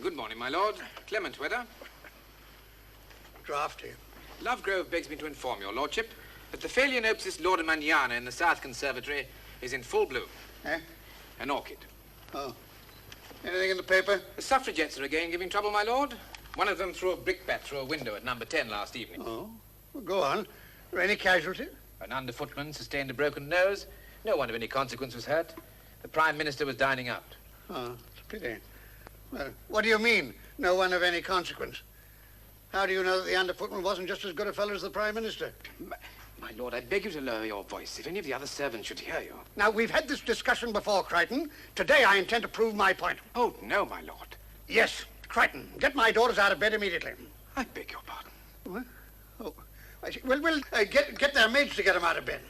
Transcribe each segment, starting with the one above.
Good morning, my lord. Clement weather. Drafty. Lovegrove begs me to inform your lordship that the Phalaenopsis lordmanniana in the South Conservatory is in full bloom. Eh? An orchid. Oh. Anything in the paper? The suffragettes are again giving trouble, my lord. One of them threw a brickbat through a window at number 10 last evening. Oh. Well, go on. Are there any casualties? An underfootman sustained a broken nose. No one of any consequence was hurt. The Prime Minister was dining out. Oh, it's a pity. Well, what do you mean, no one of any consequence? How do you know that the underfootman wasn't just as good a fellow as the Prime Minister? My lord, I beg you to lower your voice. If any of the other servants should hear you. Now, we've had this discussion before, Chrichton. Today I intend to prove my point. Oh, no, my lord. Yes, Chrichton, get my daughters out of bed immediately. I beg your pardon. What? Oh, I see. Well, get their maids to get them out of bed.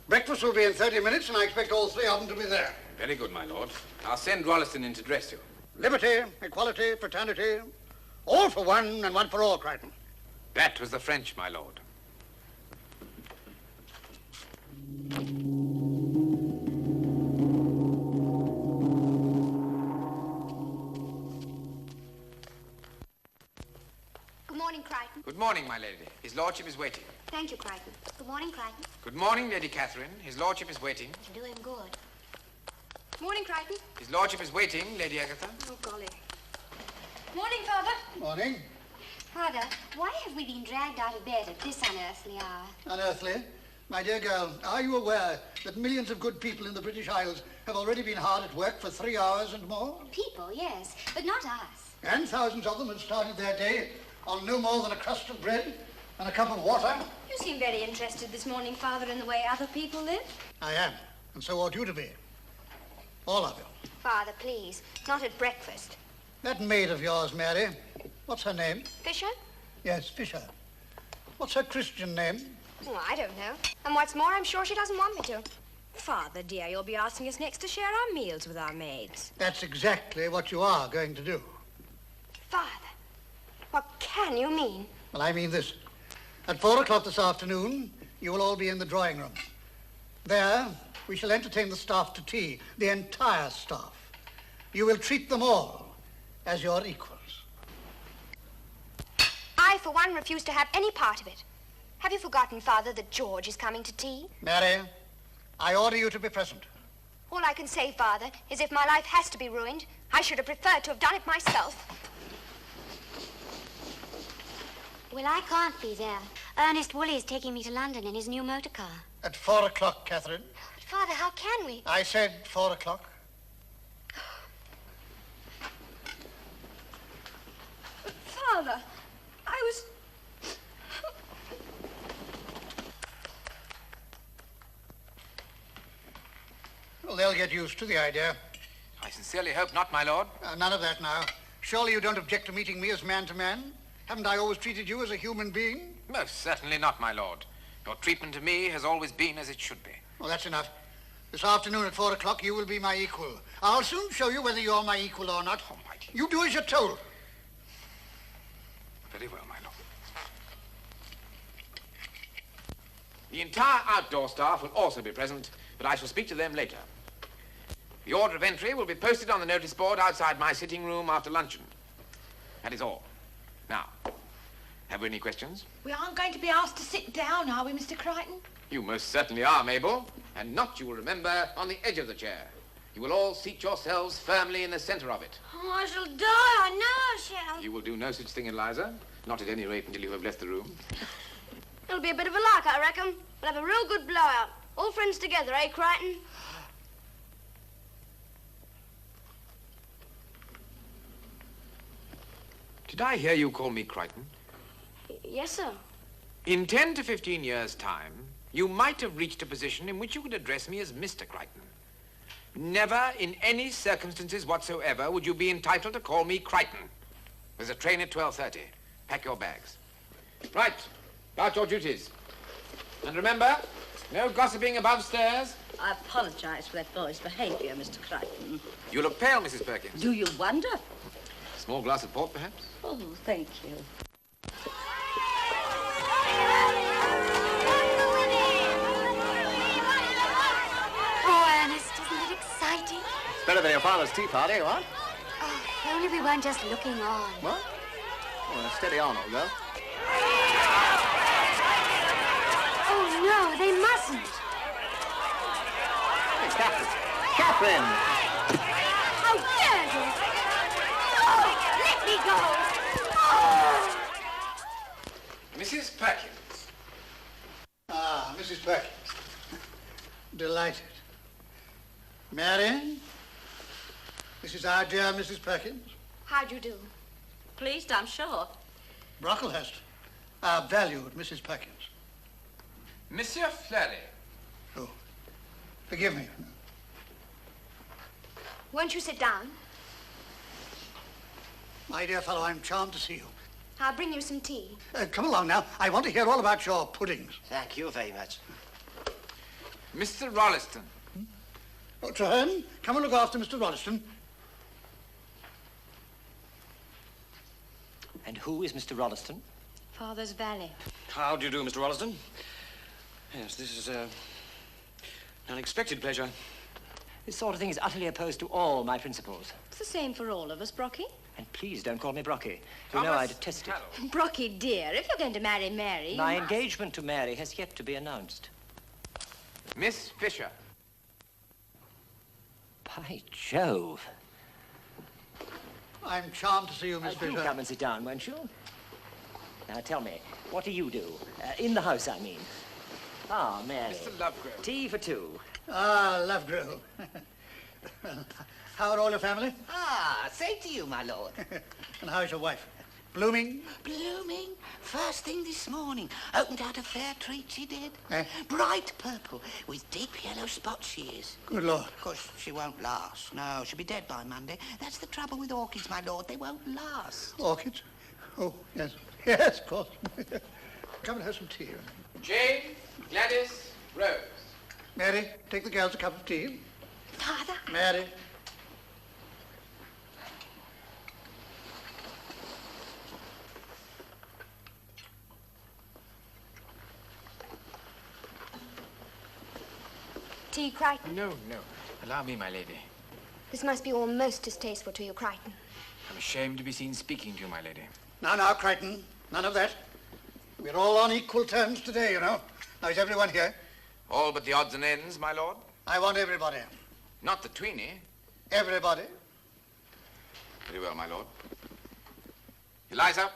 Breakfast will be in 30 minutes, and I expect all three of them to be there. Very good, my lord. I'll send Rolleston in to dress you. Liberty, equality, fraternity, all for one and one for all, Chrichton. That was the French, my lord. Good morning, Chrichton. Good morning, my lady. His lordship is waiting. Thank you, Chrichton. Good morning, Chrichton. Good morning, Lady Catherine. His lordship is waiting. You do him good. Morning, Chrichton. His lordship is waiting, Lady Agatha. Oh, golly. Morning, Father. Morning. Father, why have we been dragged out of bed at this unearthly hour? Unearthly? My dear girl, are you aware that millions of good people in the British Isles have already been hard at work for 3 hours and more? People, yes, but not us. And thousands of them have started their day on no more than a crust of bread and a cup of water. You seem very interested this morning, Father, in the way other people live. I am, and so ought you to be. All of you. Father, please, not at breakfast. That maid of yours, Mary, what's her name? Fisher? Yes, Fisher. What's her Christian name? Oh, I don't know. And what's more, I'm sure she doesn't want me to. Father, dear, you'll be asking us next to share our meals with our maids. That's exactly what you are going to do. Father, what can you mean? Well, I mean this. At 4 o'clock this afternoon, you will all be in the drawing room. There, we shall entertain the staff to tea, the entire staff. You will treat them all as your equals. I, for one, refuse to have any part of it. Have you forgotten, Father, that George is coming to tea? Mary, I order you to be present. All I can say, Father, is if my life has to be ruined, I should have preferred to have done it myself. Well, I can't be there. Ernest Woolley is taking me to London in his new motor car. At 4 o'clock, Catherine. But, Father, how can we? I said 4 o'clock. But, Father, I was... Well, they'll get used to the idea. I sincerely hope not, my lord. None of that now. Surely you don't object to meeting me as man to man? Haven't I always treated you as a human being? Most certainly not, my lord. Your treatment to me has always been as it should be. Well, that's enough. This afternoon at 4 o'clock, you will be my equal. I'll soon show you whether you're my equal or not. Oh, my dear. You do as you're told. Very well, my lord. The entire outdoor staff will also be present, but I shall speak to them later. The order of entry will be posted on the notice board outside my sitting room after luncheon. That is all. Now, have we any questions? We aren't going to be asked to sit down, are we, Mr. Chrichton? You most certainly are, Mabel. And not, you will remember, on the edge of the chair. You will all seat yourselves firmly in the center of it. Oh, I shall die, I know I shall. You will do no such thing, Eliza. Not at any rate until you have left the room. It'll be a bit of a lark, I reckon. We'll have a real good blowout. All friends together, eh, Chrichton? Did I hear you call me Chrichton? Yes, sir. In 10 to 15 years' time, you might have reached a position in which you could address me as Mr. Chrichton. Never, in any circumstances whatsoever, would you be entitled to call me Chrichton. There's a train at 12:30. Pack your bags. Right. About your duties. And remember, no gossiping above stairs. I apologize for that boy's behavior, Mr. Chrichton. You look pale, Mrs. Perkins. Do you wonder? Small glass of port, perhaps? Oh, thank you. Oh, Ernest, isn't it exciting? Better than your father's tea party, what? Oh, If only we weren't just looking on. What? Well, steady on, old girl. Oh, no, they mustn't. Hey, Catherine. Catherine! How dare you? Oh, let me go. Oh! Mrs. Perkins. Ah, Mrs. Perkins. Delighted. Mary? This is our dear Mrs. Perkins. How'd you do? Pleased, I'm sure. Brocklehurst, our valued Mrs. Perkins. Monsieur Fleury. Oh, forgive me. Won't you sit down? My dear fellow, I'm charmed to see you. I'll bring you some tea. Come along now. I want to hear all about your puddings. Thank you very much. Mr. Rolleston. Oh, Traherne, come and look after Mr. Rolleston. And who is Mr. Rolleston? Father's valet. How do you do, Mr. Rolleston? Yes, this is an unexpected pleasure. This sort of thing is utterly opposed to all my principles. It's the same for all of us, Brocky. And please don't call me Brocky. You know I detest it. Brocky, dear, if you're going to marry Mary, My engagement to Mary has yet to be announced. Miss Fisher. By Jove. I'm charmed to see you, Miss Do Fisher. come and sit down, won't you? Now, tell me, what do you do? In the house, I mean. Ah, Mary. Mr. Lovegrove. Tea for two. Ah, Lovegrove. How are all your family? Ah, same to you, my lord. And how's your wife? Blooming? Blooming. First thing this morning. Opened out a fair treat, she did. Eh? Bright purple, with deep yellow spots she is. Good Lord. Of course, she won't last. No, she'll be dead by Monday. That's the trouble with orchids, my lord. They won't last. Orchids? Oh, yes. Yes, of course. Come and have some tea. Jane, Gladys, Rose. Mary, take the girls a cup of tea. Father? Mary. Tea, Crichton. No, no. Allow me, my lady. This must be all most distasteful to you, Crichton. I'm ashamed to be seen speaking to you, my lady. Now, Crichton. None of that. We're all on equal terms today, you know. Now, is everyone here? All but the odds and ends, my lord. I want everybody. Not the tweenie. Everybody. Very well, my lord. Eliza.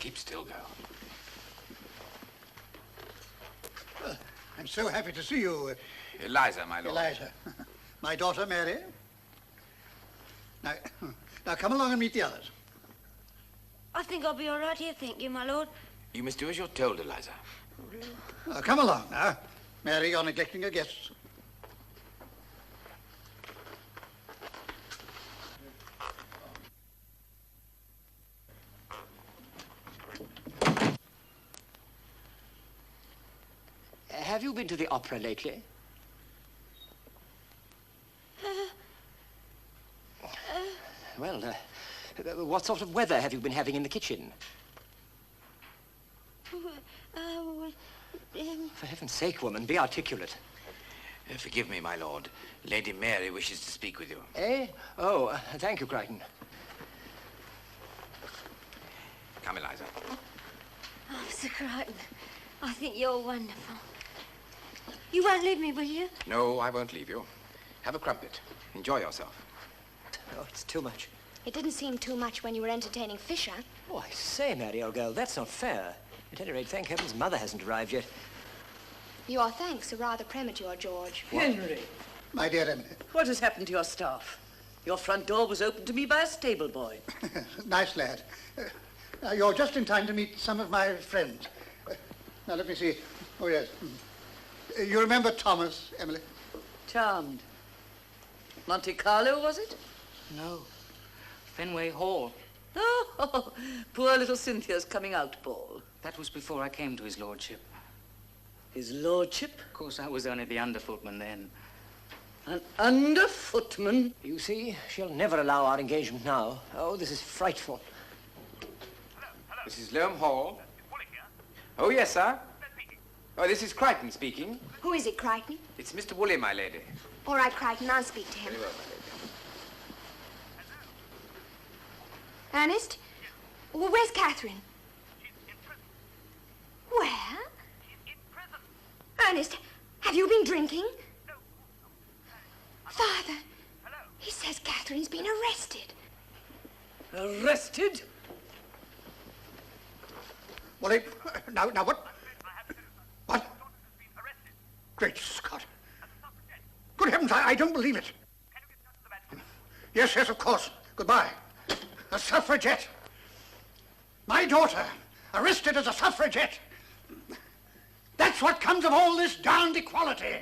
Keep still, girl. I'm so happy to see you, Eliza, my lord. Eliza. My daughter, Mary. Now, come along and meet the others. I think I'll be all right here, thank you, my lord. You must do as you're told, Eliza. Come along now. Mary, you're neglecting your guests. Have you been to the opera lately? Well, what sort of weather have you been having in the kitchen? For heaven's sake, woman, be articulate. Forgive me, my lord. Lady Mary wishes to speak with you. Eh? Oh, thank you, Crichton. Come, Eliza. Oh, Sir Crichton, I think you're wonderful. You won't leave me, will you? No, I won't leave you. Have a crumpet. Enjoy yourself. Oh, it's too much. It didn't seem too much when you were entertaining Fisher. Oh, I say, Mary, old girl, that's not fair. At any rate, thank heavens Mother hasn't arrived yet. Your thanks are rather premature, George. Henry, My dear Emily. what has happened to your staff? Your front door was opened to me by a stable boy. Nice lad. You're just in time to meet some of my friends. Now, let me see. Oh, yes. You remember Thomas, Emily? Charmed. Monte Carlo, was it? No. Fenway Hall. Oh, poor little Cynthia's coming out ball. That was before I came to his lordship. His lordship? Of course, I was only the underfootman then. An underfootman? You see, she'll never allow our engagement now. Oh, this is frightful. This is Loam Hall. Oh, yes, sir. Oh, this is Crichton speaking. Who is it, Crichton? It's Mr. Woolley, my lady. All right, Crichton, I'll speak to him. Very well, my lady. Ernest? Well, where's Catherine? Where? Ernest, have you been drinking? Father, he says Catherine's been arrested. Arrested? Well, now what? What? Great Scott. Good heavens, I don't believe it. Yes, of course. Goodbye. A suffragette. My daughter, arrested as a suffragette. That's what comes of all this darned equality.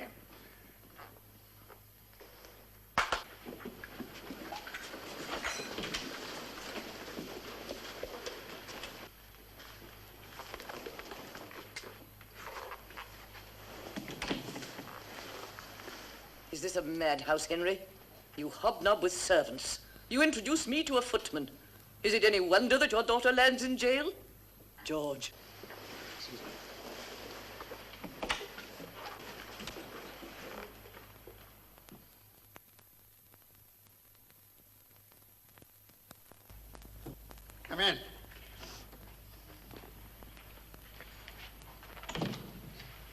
Is this a madhouse, Henry? You hobnob with servants. You introduce me to a footman. Is it any wonder that your daughter lands in jail? George. Come in.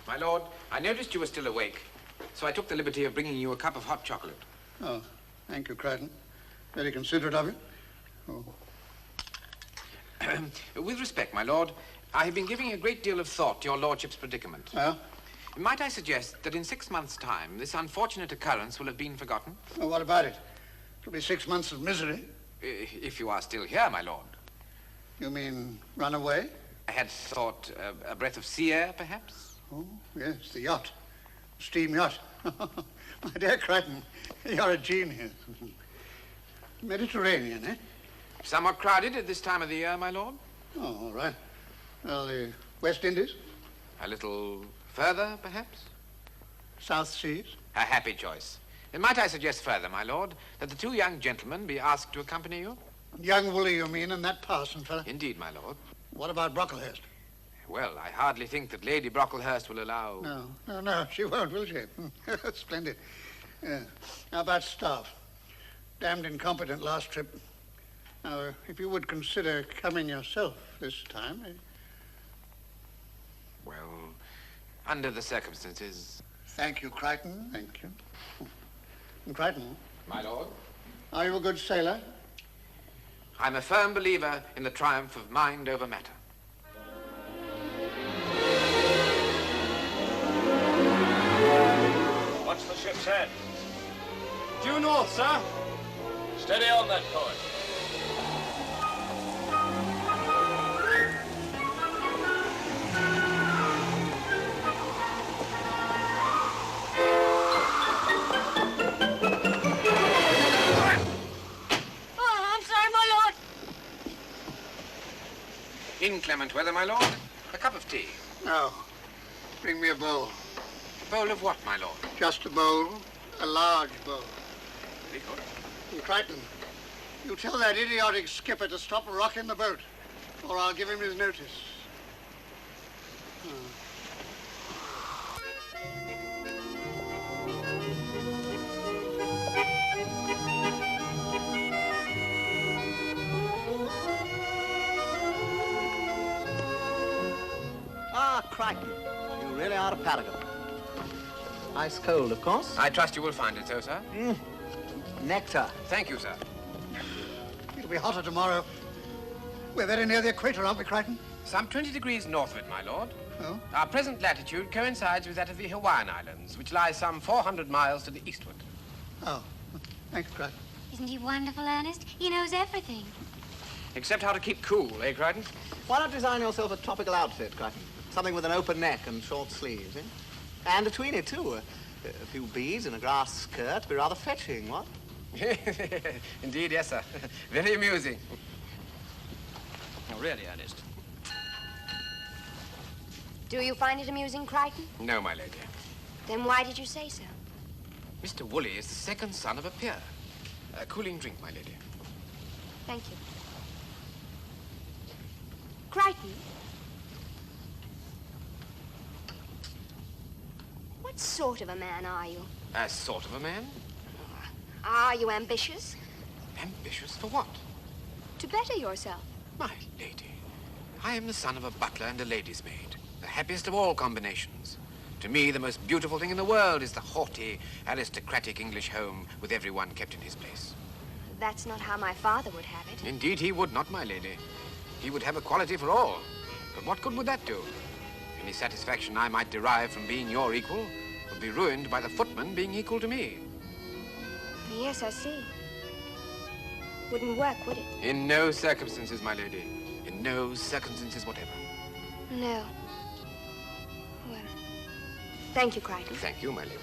My lord, I noticed you were still awake, so I took the liberty of bringing you a cup of hot chocolate. Oh, thank you, Crichton. Very considerate of you. Oh. With respect, my lord, I have been giving a great deal of thought to your lordship's predicament. Well? Might I suggest that in 6 months' time, this unfortunate occurrence will have been forgotten? Well, what about it? It'll be 6 months of misery. If you are still here, my lord. You mean run away? I had thought a breath of sea air, perhaps? Oh, yes, the yacht. Steam yacht. My dear Crichton, you're a genius. Mediterranean, eh? Somewhat crowded at this time of the year, my lord. Oh, all right. Well, the West Indies? A little further, perhaps? South Seas? A happy choice. And might I suggest further, my lord, that the two young gentlemen be asked to accompany you? Young Woolley, you mean, and that parson fella? Indeed, my lord. What about Brocklehurst? Well, I hardly think that Lady Brocklehurst will allow... No, she won't, will she? Splendid. How about staff? Damned incompetent last trip. Now, if you would consider coming yourself this time... Well, under the circumstances... Thank you, Crichton. Thank you. And Crichton? My lord? Are you a good sailor? I'm a firm believer in the triumph of mind over matter. What's the ship's head? Due north, sir. Steady on that course. Inclement weather, my lord. A cup of tea. No. Bring me a bowl. Bowl of what, my lord? Just a bowl. A large bowl. Very good. And Crichton, you tell that idiotic skipper to stop rocking the boat, or I'll give him his notice. Ah, Crichton, you really are a paragon. Ice cold, of course. I trust you will find it so, sir. Nectar. Thank you, sir. It'll be hotter tomorrow. We're very near the equator, aren't we, Crichton? Some 20 degrees north of it, my lord. Oh? Our present latitude coincides with that of the Hawaiian Islands, which lie some 400 miles to the eastward. Oh, thanks, Crichton. Isn't he wonderful, Ernest? He knows everything. Except how to keep cool, eh, Crichton? Why not design yourself a tropical outfit, Crichton? Something with an open neck and short sleeves, eh? And a tweenie, too. A few beads and a grass skirt. Be rather fetching, what? Indeed, yes, sir. Very amusing. No, really, Ernest. Do you find it amusing, Crichton? No, my lady. Then why did you say so? Mr. Woolley is the second son of a peer. A cooling drink, my lady. Thank you. Crichton? What sort of a man are you? A sort of a man? Are you ambitious? Ambitious for what? To better yourself. My lady, I am the son of a butler and a lady's maid. The happiest of all combinations. To me, the most beautiful thing in the world is the haughty, aristocratic English home with everyone kept in his place. That's not how my father would have it. Indeed, he would not, my lady. He would have equality for all. But what good would that do? Any satisfaction I might derive from being your equal would be ruined by the footman being equal to me. Yes, I see. Wouldn't work, would it? In no circumstances, my lady. In no circumstances whatever. No. Well, thank you, Crichton. Thank you, my lady.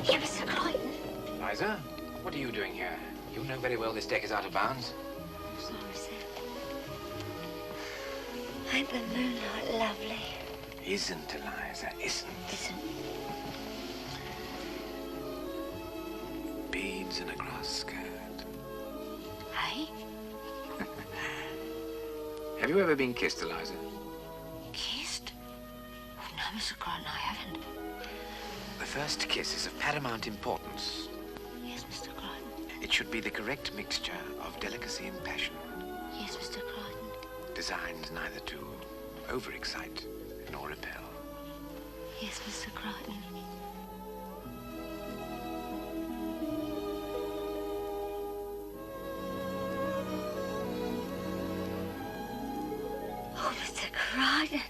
Here, Mr. Crichton. Liza, what are you doing here? You know very well this deck is out of bounds. Sorry, sir. Ain't the moonlight lovely? Isn't, Eliza, isn't. Isn't. Beads and a grass skirt. Hey? Have you ever been kissed, Eliza? Kissed? Oh, no, Mr. Crichton, I haven't. The first kiss is of paramount importance. Yes, Mr. Crichton. It should be the correct mixture of delicacy and passion. Yes, Mr. Crichton. Designed neither to overexcite nor repel. Yes, Mr. Crichton. Oh, Mr. Crichton.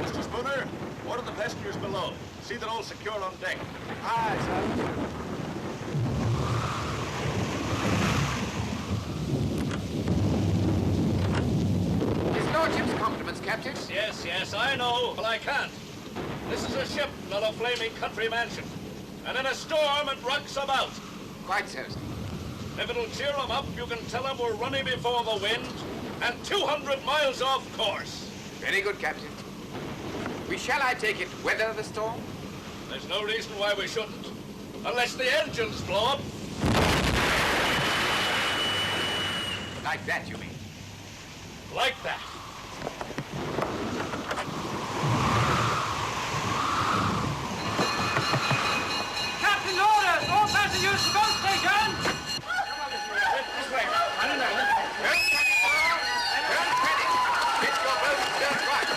Mr. Spooner, order the passengers below. See they're all secure on deck. Aye, sir. His Lordship's compliments, Captain. Yes, yes, I know, but I can't. This is a ship, not a flaming country mansion. And in a storm, it rocks about. Quite so, sir. If it'll cheer 'em up, you can tell 'em we're running before the wind and 200 miles off course. Very good, Captain. We shall, I take it, weather the storm? There's no reason why we shouldn't. Unless the engines blow up. Like that, you mean? Like that. Captain, orders! All passengers to boat station! This way. Don't panic! Get your boat turned right.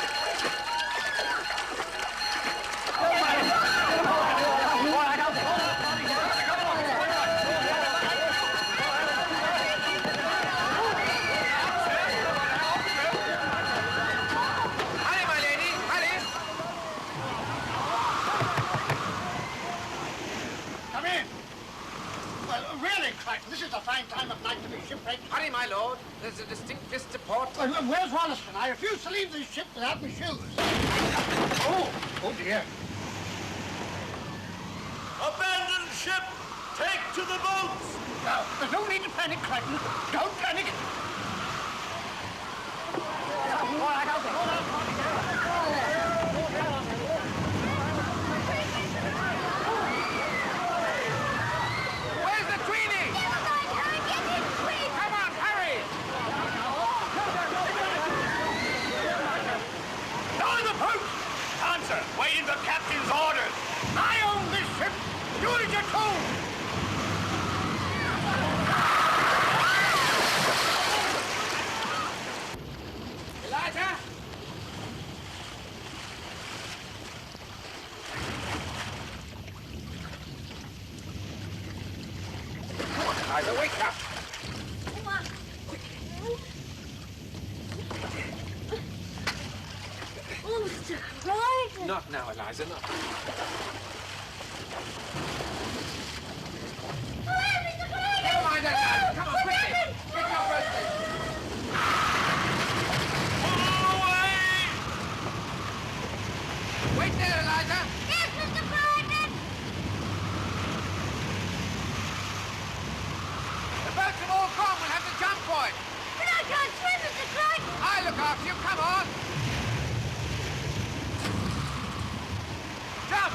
Hurry, my lady, hurry! Come in. Well, really, Crichton, this is a fine time of night to be shipwrecked. Hurry, my lord. There's a distinct list to port. Well, where's Wollaston? I refuse to leave this ship without my shoes. Oh dear. Abandon ship! Take to the boats! Now, there's no need to panic, Crichton. Don't panic. Where's the Queenie? Come on, hurry! Lower the boat! Answer! Waiting the captain's orders! I own this ship. Do as you're told. Eliza! Come on, Eliza, wake up! Oh, Mr. Crichton. Not now, Eliza, not now. Never mind that, lad. Come on, quickly. Get your boat ready. Pull away! Wait there, Eliza. Yes, Mr. Crichton. The boats have all gone. We'll have to jump for it. But I can't swim, Mr. Crichton. I'll look after you. Come on. Jump!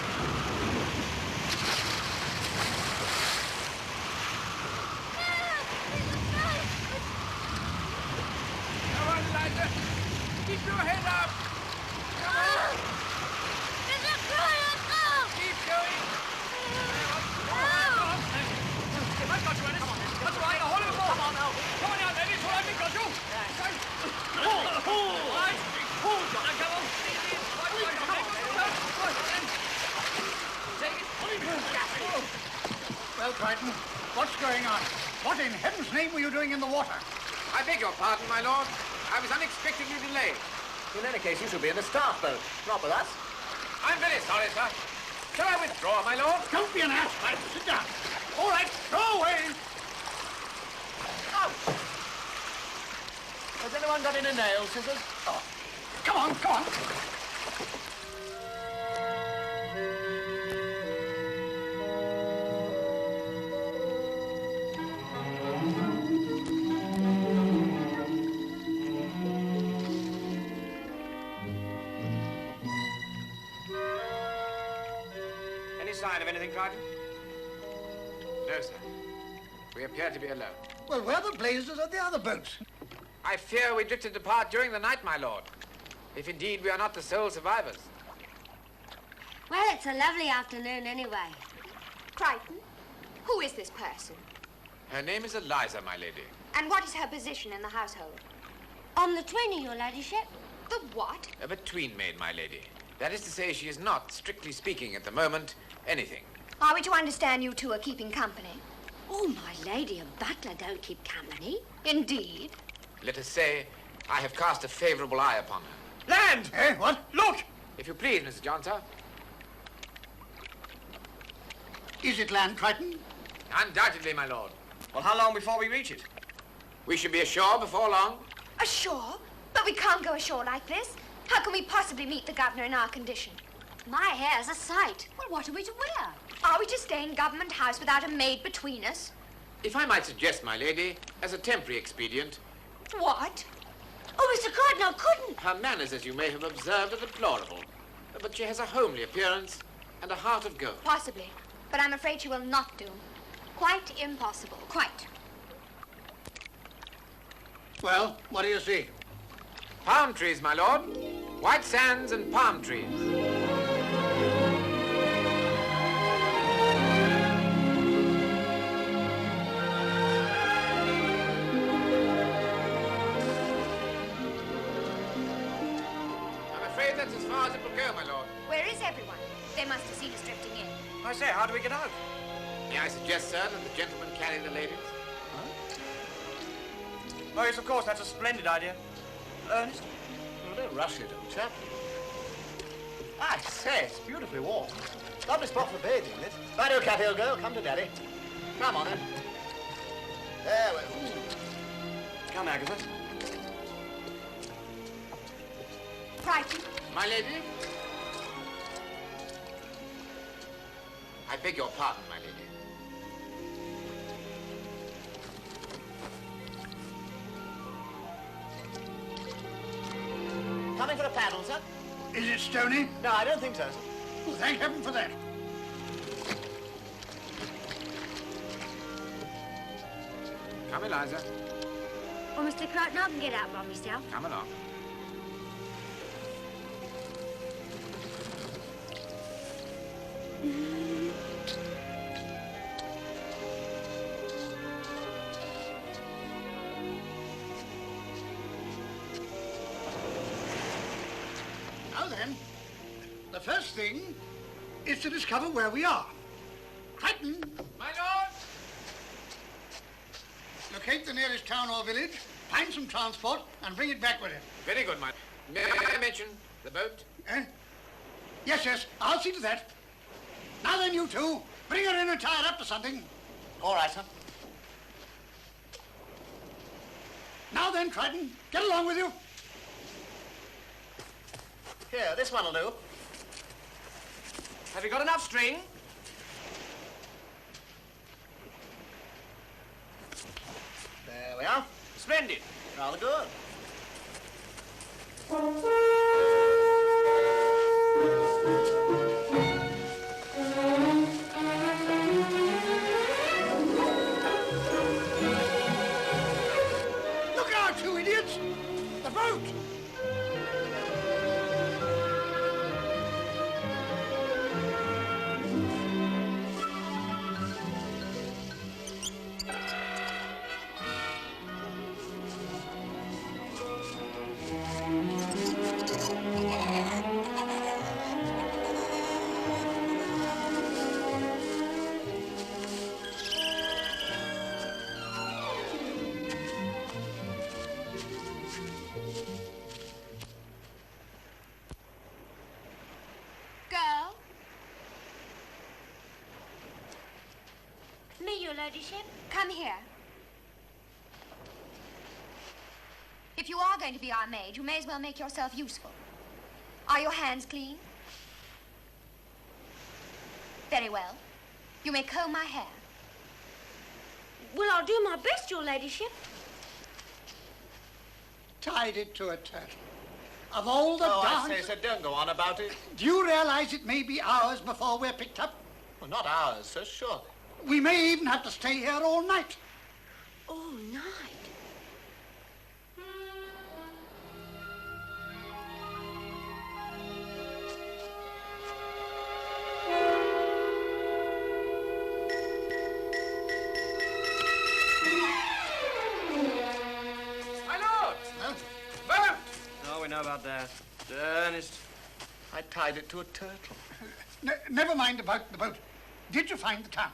Well, Crichton, what's going on? What in heaven's name were you doing in the water? I beg your pardon, my lord. I was unexpectedly delayed. In any case, you should be in the staff boat, not with us. I'm very sorry, sir. Shall I withdraw, my lord? Don't be an ass, Crichton. Sit down. All right, throw away. Ouch! Has anyone got any nail scissors? Oh. Come on, come on. Any sign of anything, Crichton? No, sir. We appear to be alone. Well, where the blazes are the other boats? I fear we drifted apart during the night, my lord. If indeed we are not the sole survivors. Well, it's a lovely afternoon anyway. Crichton, who is this person? Her name is Eliza, my lady. And what is her position in the household? On the 20, your ladyship. The what? A between maid, my lady. That is to say, she is not, strictly speaking at the moment, anything. Are we to understand you two are keeping company? Oh, my lady, a butler don't keep company. Indeed. Let us say, I have cast a favorable eye upon her. Land! Eh, what? Look! If you please, Mrs. John, sir. Is it land, Crichton? Undoubtedly, my lord. Well, how long before we reach it? We should be ashore before long. Ashore? But we can't go ashore like this. How can we possibly meet the governor in our condition? My hair's a sight. Well, what are we to wear? Are we to stay in Government House without a maid between us? If I might suggest, my lady, as a temporary expedient, What? Oh, Mr. Crichton, I couldn't. her manners, as you may have observed, are deplorable. But she has a homely appearance and a heart of gold. Possibly. But I'm afraid she will not do. Quite impossible. Quite. Well, what do you see? Palm trees, my lord. White sands and palm trees. I'm afraid that's as far as it will go, my lord. Where is everyone? They must have seen us drifting in. I say, how do we get out? May I suggest, sir, that the gentlemen carry the ladies? Oh, yes, of course, that's a splendid idea. Ernest? Well, don't rush it, old chap. I say, it's beautifully warm. Lovely spot for bathing, this. Right, oh, Kathy, old girl, come to Daddy. Come on, then. There we go. Come, Agatha. Crichton, My lady? I beg your pardon, my lady. Coming for a paddle, sir? Is it stony? No, I don't think so, sir. Well, thank heaven for that. Come, Eliza. Oh, Mr. Crichton, I can get out by myself. Come along. Now then, the first thing is to discover where we are. Crichton, My lord! locate the nearest town or village, find some transport, and bring it back with him. Very good, my... May I mention the boat? Eh? Yes, yes, I'll see to that. Now then, you two, bring her in and tie her up to something. All right, sir. Now then, Crichton, get along with you. Here, this one'll do. Have you got enough string? There we are. Splendid. Rather good. Look out, you idiots! The boat! me, your ladyship. Come here. If you are going to be our maid, you may as well make yourself useful. Are your hands clean? Very well. You may comb my hair. Well, I'll do my best, your ladyship. Tied it to a turtle. Of all the I darns... say, sir, don't go on about it. Do you realize it may be hours before we're picked up? Well, not ours, sir, surely. We may even have to stay here all night. All night? About that. Ernest. I tied it to a turtle. Never mind about the boat. Did you find the town?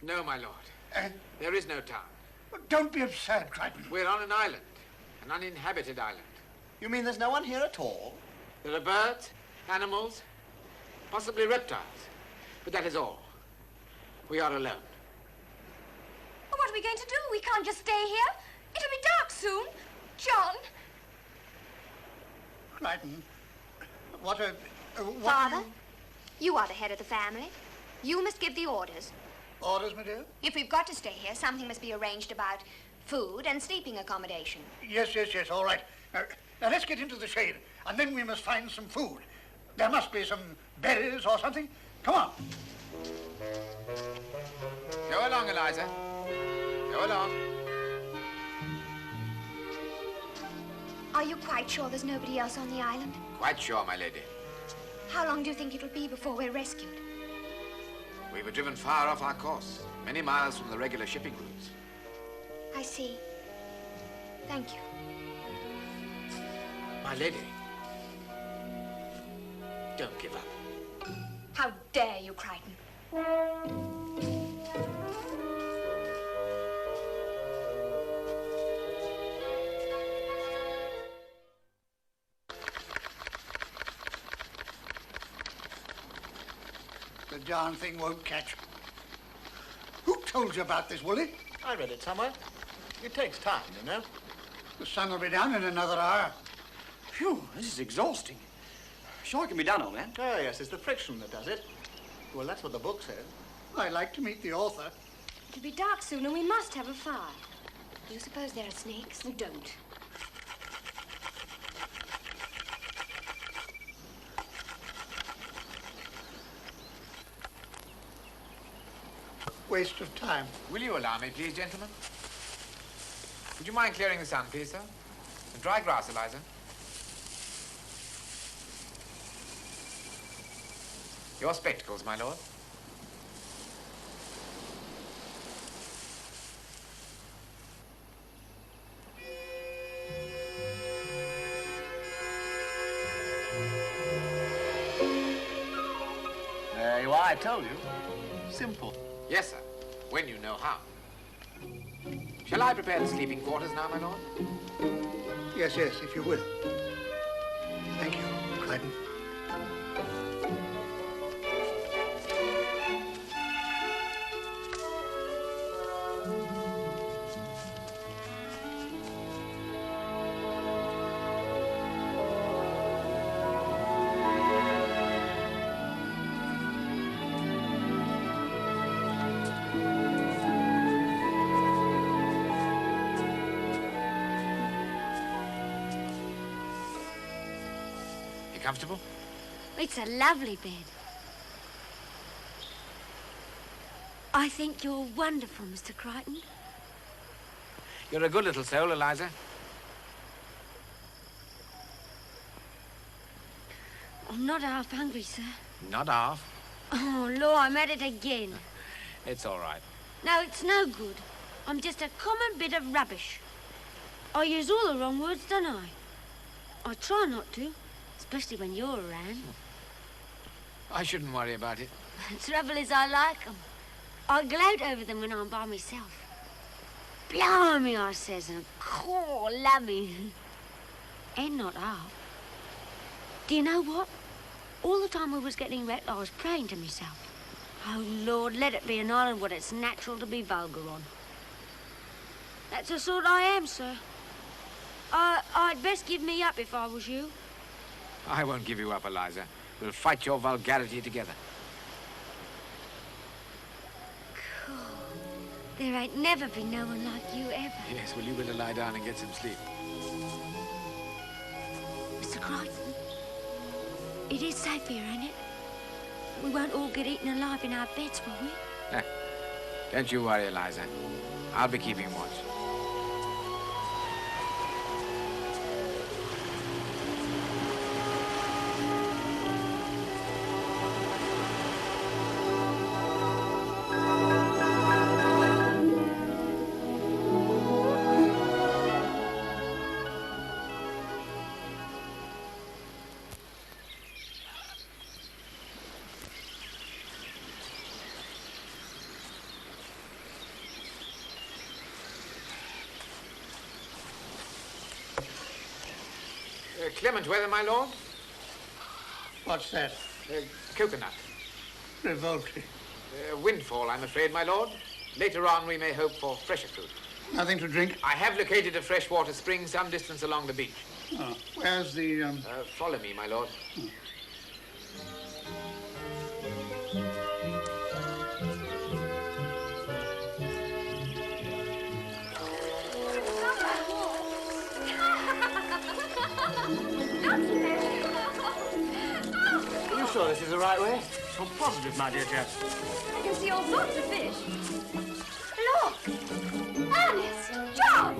No, my lord. There is no town. Don't be absurd, Crichton. We're on an island. An uninhabited island. You mean there's no one here at all? There are birds, animals, possibly reptiles. But that is all. We are alone. Well, what are we going to do? We can't just stay here. It'll be dark soon. John. Crichton, what a... Father, you are the head of the family. You must give the orders. Orders, my dear? If we've got to stay here, something must be arranged about food and sleeping accommodation. Yes, all right. Now, let's get into the shade, and then we must find some food. There must be some berries or something. Come on. Go along, Eliza. Go along. Are you quite sure there's nobody else on the island? Quite sure, my lady. How long do you think it'll be before we're rescued? We were driven far off our course, many miles from the regular shipping routes. I see. Thank you. My lady, don't give up. How dare you, Crichton? The darn thing won't catch. Who told you about this, Wooly? I read it somewhere. It takes time, you know. The sun will be down in another hour. Phew, this is exhausting. Sure it can be done, old man. Oh, yes, it's the friction that does it. Well, that's what the book says. I'd like to meet the author. It'll be dark soon and we must have a fire. Do you suppose there are snakes? We don't. Waste of time. Will you allow me, please, gentlemen? Would you mind clearing the sun, please, sir? The dry grass, Eliza. Your spectacles, my lord. There you are, I told you. Simple. Yes, sir, when you know how. Shall I prepare the sleeping quarters now, my lord? Yes, if you will. Thank you, Crichton. Comfortable? It's a lovely bed. I think you're wonderful, Mr. Crichton. You're a good little soul, Eliza. I'm not half hungry, sir. Not half. Oh, Lord, I'm at it again. It's all right. No, it's no good. I'm just a common bit of rubbish. I use all the wrong words, don't I? I try not to. Especially when you're around. I shouldn't worry about it. The trouble is I like 'em. I gloat over them when I'm by myself. Blimey, I says, and cool, lummy. And not half. Do you know what? All the time I was getting wrecked, I was praying to myself. Oh, Lord, let it be an island where it's natural to be vulgar on. That's the sort I am, sir. I'd best give me up if I was you. I won't give you up, Eliza. We'll fight your vulgarity together. Cool. There ain't never been no one like you ever. Yes, well, you better lie down and get some sleep. Mr. Crichton, it is safe here, ain't it? We won't all get eaten alive in our beds, will we? Don't you worry, Eliza. I'll be keeping watch. Clement weather, my lord? What's that? Coconut. Revolting. Windfall, I'm afraid, my lord. Later on, we may hope for fresher fruit. Nothing to drink? I have located a freshwater spring some distance along the beach. Oh, where's the, Follow me, my lord. Are you sure this is the right way? I'm positive, my dear chap. I can see all sorts of fish. Look! Ernest! John!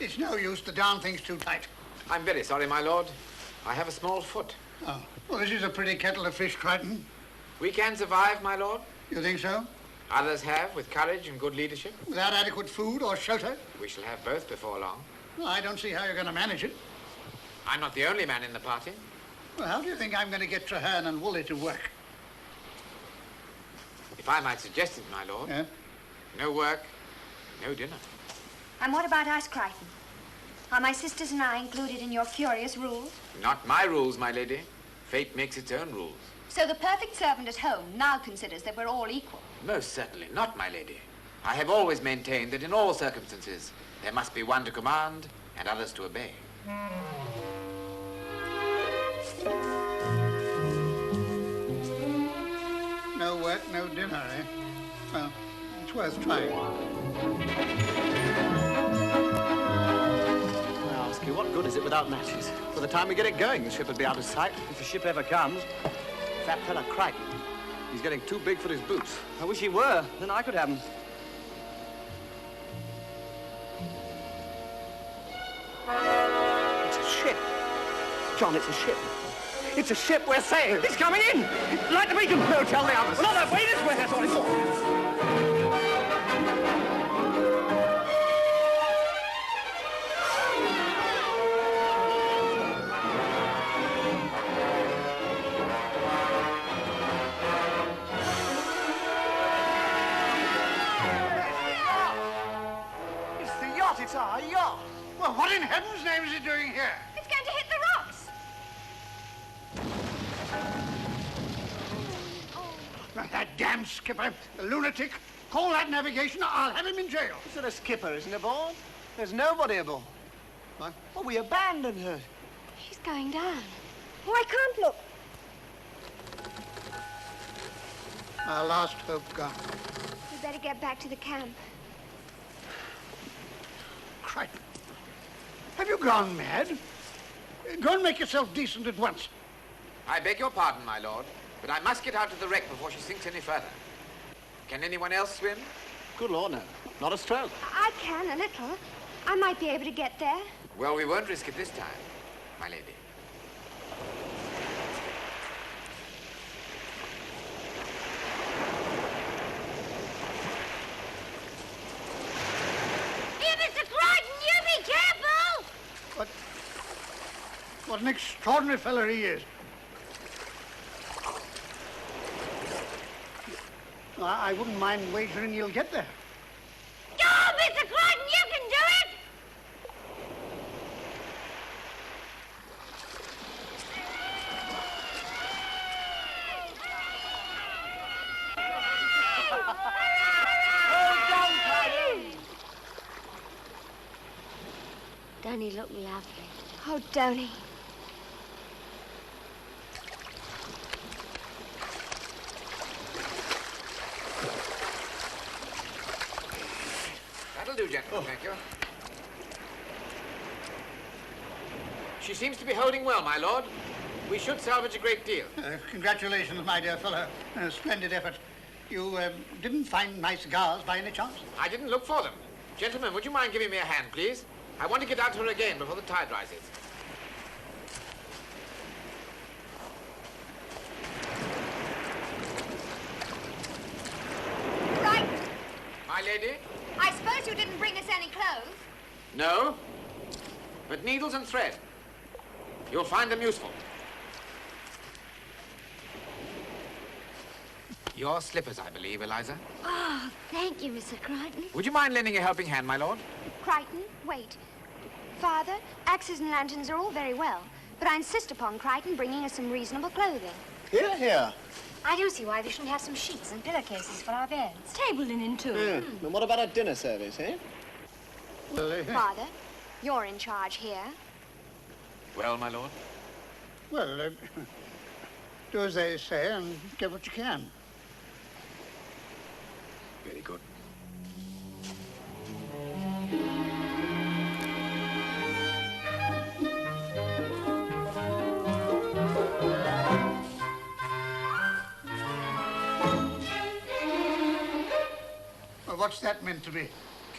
It's no use to down things too tight. I'm very sorry, my lord. I have a small foot. Oh, well, this is a pretty kettle of fish, Crichton. We can survive, my lord. You think so? Others have, with courage and good leadership. Without adequate food or shelter? We shall have both before long. Well, I don't see how you're going to manage it. I'm not the only man in the party. Well, how do you think I'm going to get Traherne and Woolley to work? If I might suggest it, my lord. Yeah? No work, no dinner. And what about us, Crichton? Are my sisters and I included in your furious rules? Not my rules, my lady. Fate makes its own rules. So the perfect servant at home now considers that we're all equal. Most certainly not, my lady. I have always maintained that in all circumstances, there must be one to command and others to obey. No work, no dinner, eh? Well, it's worth trying. I ask you, what good is it without matches? By the time we get it going, the ship will be out of sight. If the ship ever comes. That fella Crichton, he's getting too big for his boots. I wish he were. Then I could have him. It's a ship. John, it's a ship. It's a ship we're sailing. It's coming in! Light the beacon! No, tell the others. Well, not that way, this way, that's all it's for. It's our yacht. Well, what in heaven's name is it doing here? It's going to hit the rocks. That damn skipper, the lunatic. Call that navigation, I'll have him in jail. So the skipper isn't aboard? There's nobody aboard. What? Well, we abandoned her. She's going down. Oh, I can't look. Our last hope gone. We better get back to the camp. Crichton, have you gone mad? Go and make yourself decent at once. I beg your pardon, my lord, but I must get out to the wreck before she sinks any further. Can anyone else swim? Good Lord, no. Not a stroke. I can, a little. I might be able to get there. Well, we won't risk it this time, my lady. What an extraordinary fellow he is. I wouldn't mind wagering you'll get there. Go, Mr. Crichton, you can do it! look lovely. Oh, don't he? That'll do, gentlemen, thank you. She seems to be holding well, my lord. We should salvage a great deal. Congratulations, my dear fellow. Splendid effort. You didn't find my cigars by any chance? I didn't look for them. Gentlemen, would you mind giving me a hand, please? I want to get out to her again before the tide rises. Right. My lady? I suppose you didn't bring us any clothes? No, but needles and thread. You'll find them useful. Your slippers, I believe, Eliza. Oh, thank you, Mr. Crichton. Would you mind lending a helping hand, my lord? Crichton, wait. Father, axes and lanterns are all very well, but I insist upon Crichton bringing us some reasonable clothing. Here, here. I don't see why we shouldn't have some sheets and pillowcases for our beds. Table linen, too. And what about a dinner service, eh? Well, Father, you're in charge here. Well, my lord? well, do as they say and get what you can. Very good. Well, what's that meant to be?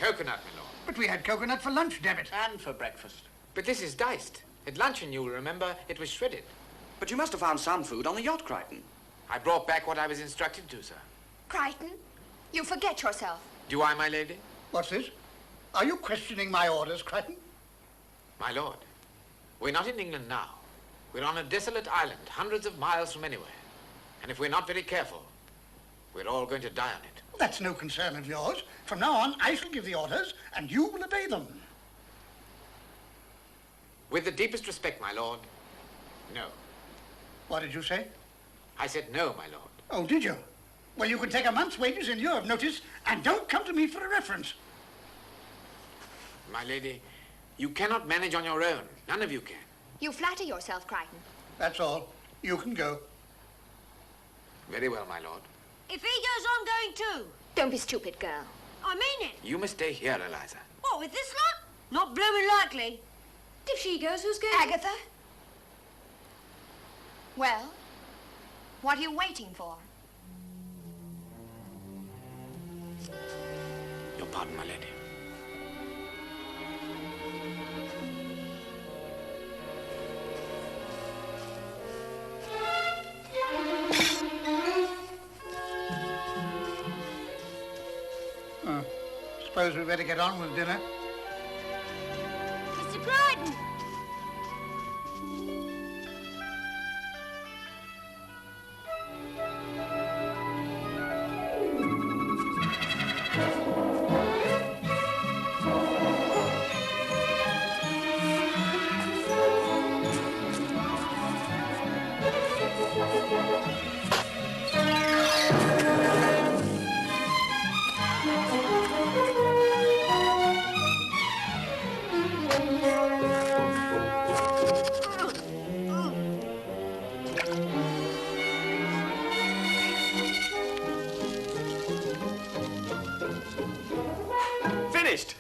Coconut, my lord. But we had coconut for lunch, damn it. And for breakfast. But this is diced. At luncheon, you'll remember, it was shredded. But you must have found some food on the yacht, Crichton. I brought back what I was instructed to, sir. Crichton, you forget yourself. Do I, my lady? What's this? Are you questioning my orders, Crichton? My lord, we're not in England now. We're on a desolate island, hundreds of miles from anywhere. And if we're not very careful, we're all going to die on it. That's no concern of yours. From now on, I shall give the orders, and you will obey them. With the deepest respect, my lord, no. What did you say? I said no, my lord. Oh, did you? Well, you can take a month's wages in lieu of notice, and don't come to me for a reference. My lady, you cannot manage on your own. None of you can. You flatter yourself, Crichton. That's all. You can go. Very well, my lord. If he goes, I'm going too. Don't be stupid, girl. I mean it. You must stay here, Eliza. What, with this lot? Not blooming likely. If she goes, who's going? Agatha? Well, what are you waiting for? Your pardon, my lady. Suppose we better get on with dinner. Mr. Crichton. Finished!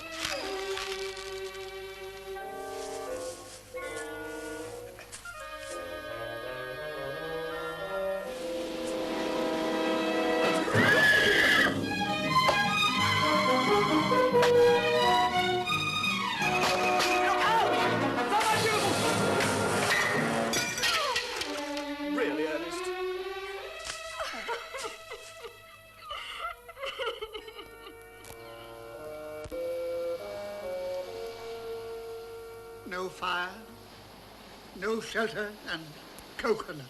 Really, Ernest? No fire, no shelter, and coconut.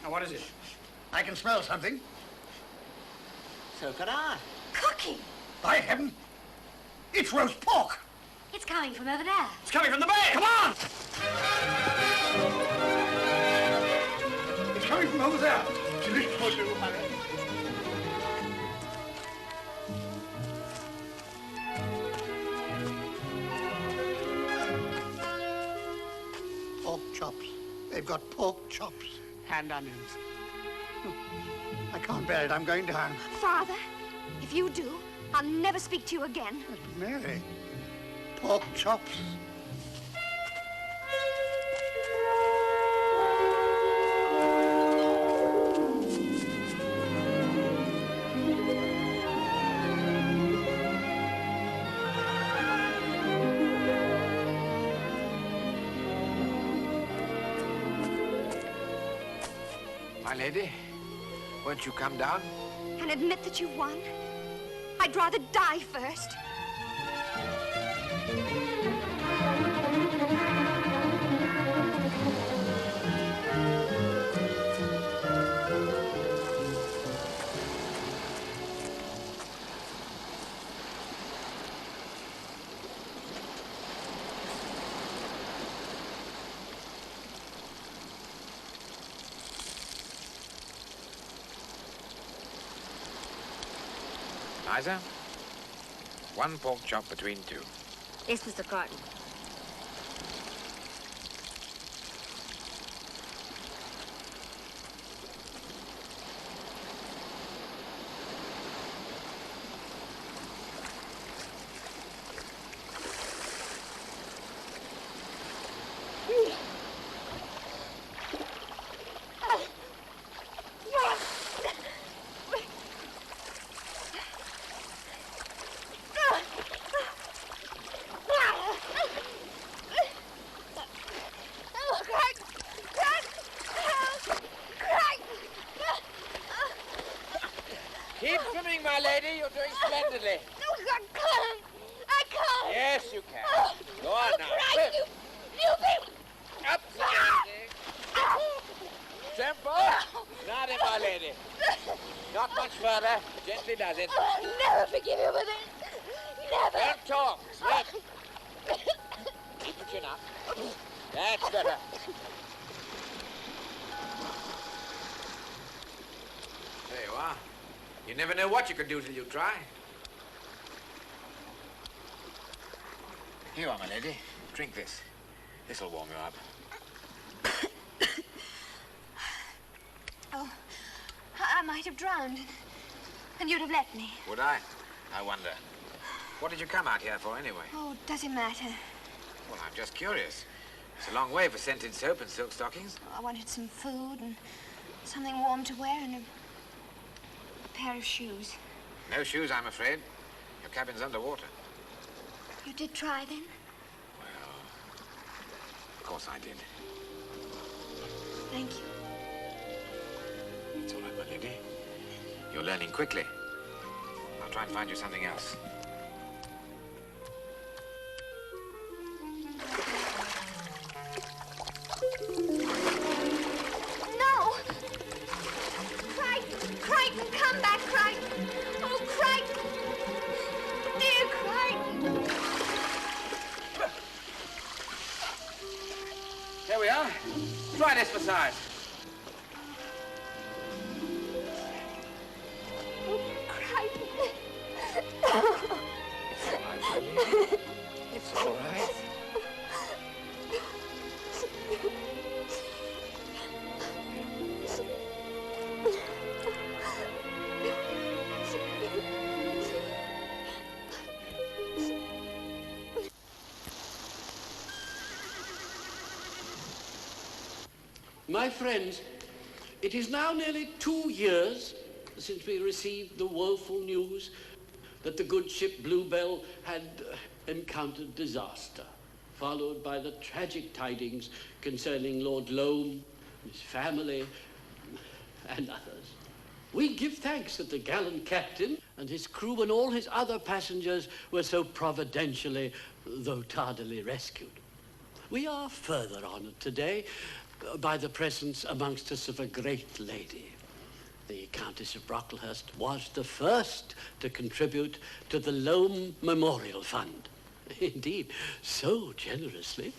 Now, what is it? I can smell something. So can I. Cooking. By heaven, it's roast pork. It's coming from over there. It's coming from the bay! Come on! It's coming from over there. Delicious for you, my lady. pork chops. They've got pork chops. And onions. I can't bear it. I'm going down. Father, if you do, I'll never speak to you again. Mary, pork chops. My lady, won't you come down? And admit that you've won. I'd rather die first. Liza, one pork chop between two. Yes, Mr. Crichton. Keep swimming, my lady. You're doing splendidly. No, I can't. I can't. Yes, you can. Go on now. Swim. You people. Up, my lady. Tempo. Not it, my lady. Not much further. Gently does it. I'll never forgive you for this. Never. Don't talk. Swim. Keep your chin up. That's better. There you are. You never know what you can do till you try. Here you are, my lady. Drink this. This'll warm you up. Oh, I might have drowned. And you'd have left me. Would I? I wonder. What did you come out here for, anyway? Oh, does it matter? Well, I'm just curious. It's a long way for scented soap and silk stockings. I wanted some food and something warm to wear and a pair of shoes. No shoes, I'm afraid. Your cabin's underwater. You did try, then? Well, of course I did. Thank you. It's all right, my lady. You're learning quickly. I'll try and find you something else. No! Crichton! Crichton, come back, Crichton! Oh, Crichton! Dear Crichton! Here we are. Try this massage. It's all right. My friends, it is now nearly 2 years since we received the woeful news that the good ship Bluebell had encountered disaster, followed by the tragic tidings concerning Lord Loam, his family, and others. We give thanks that the gallant captain and his crew and all his other passengers were so providentially, though tardily, rescued. We are further honored today by the presence amongst us of a great lady. The Countess of Brocklehurst was the first to contribute to the Loam Memorial Fund. Indeed, so generously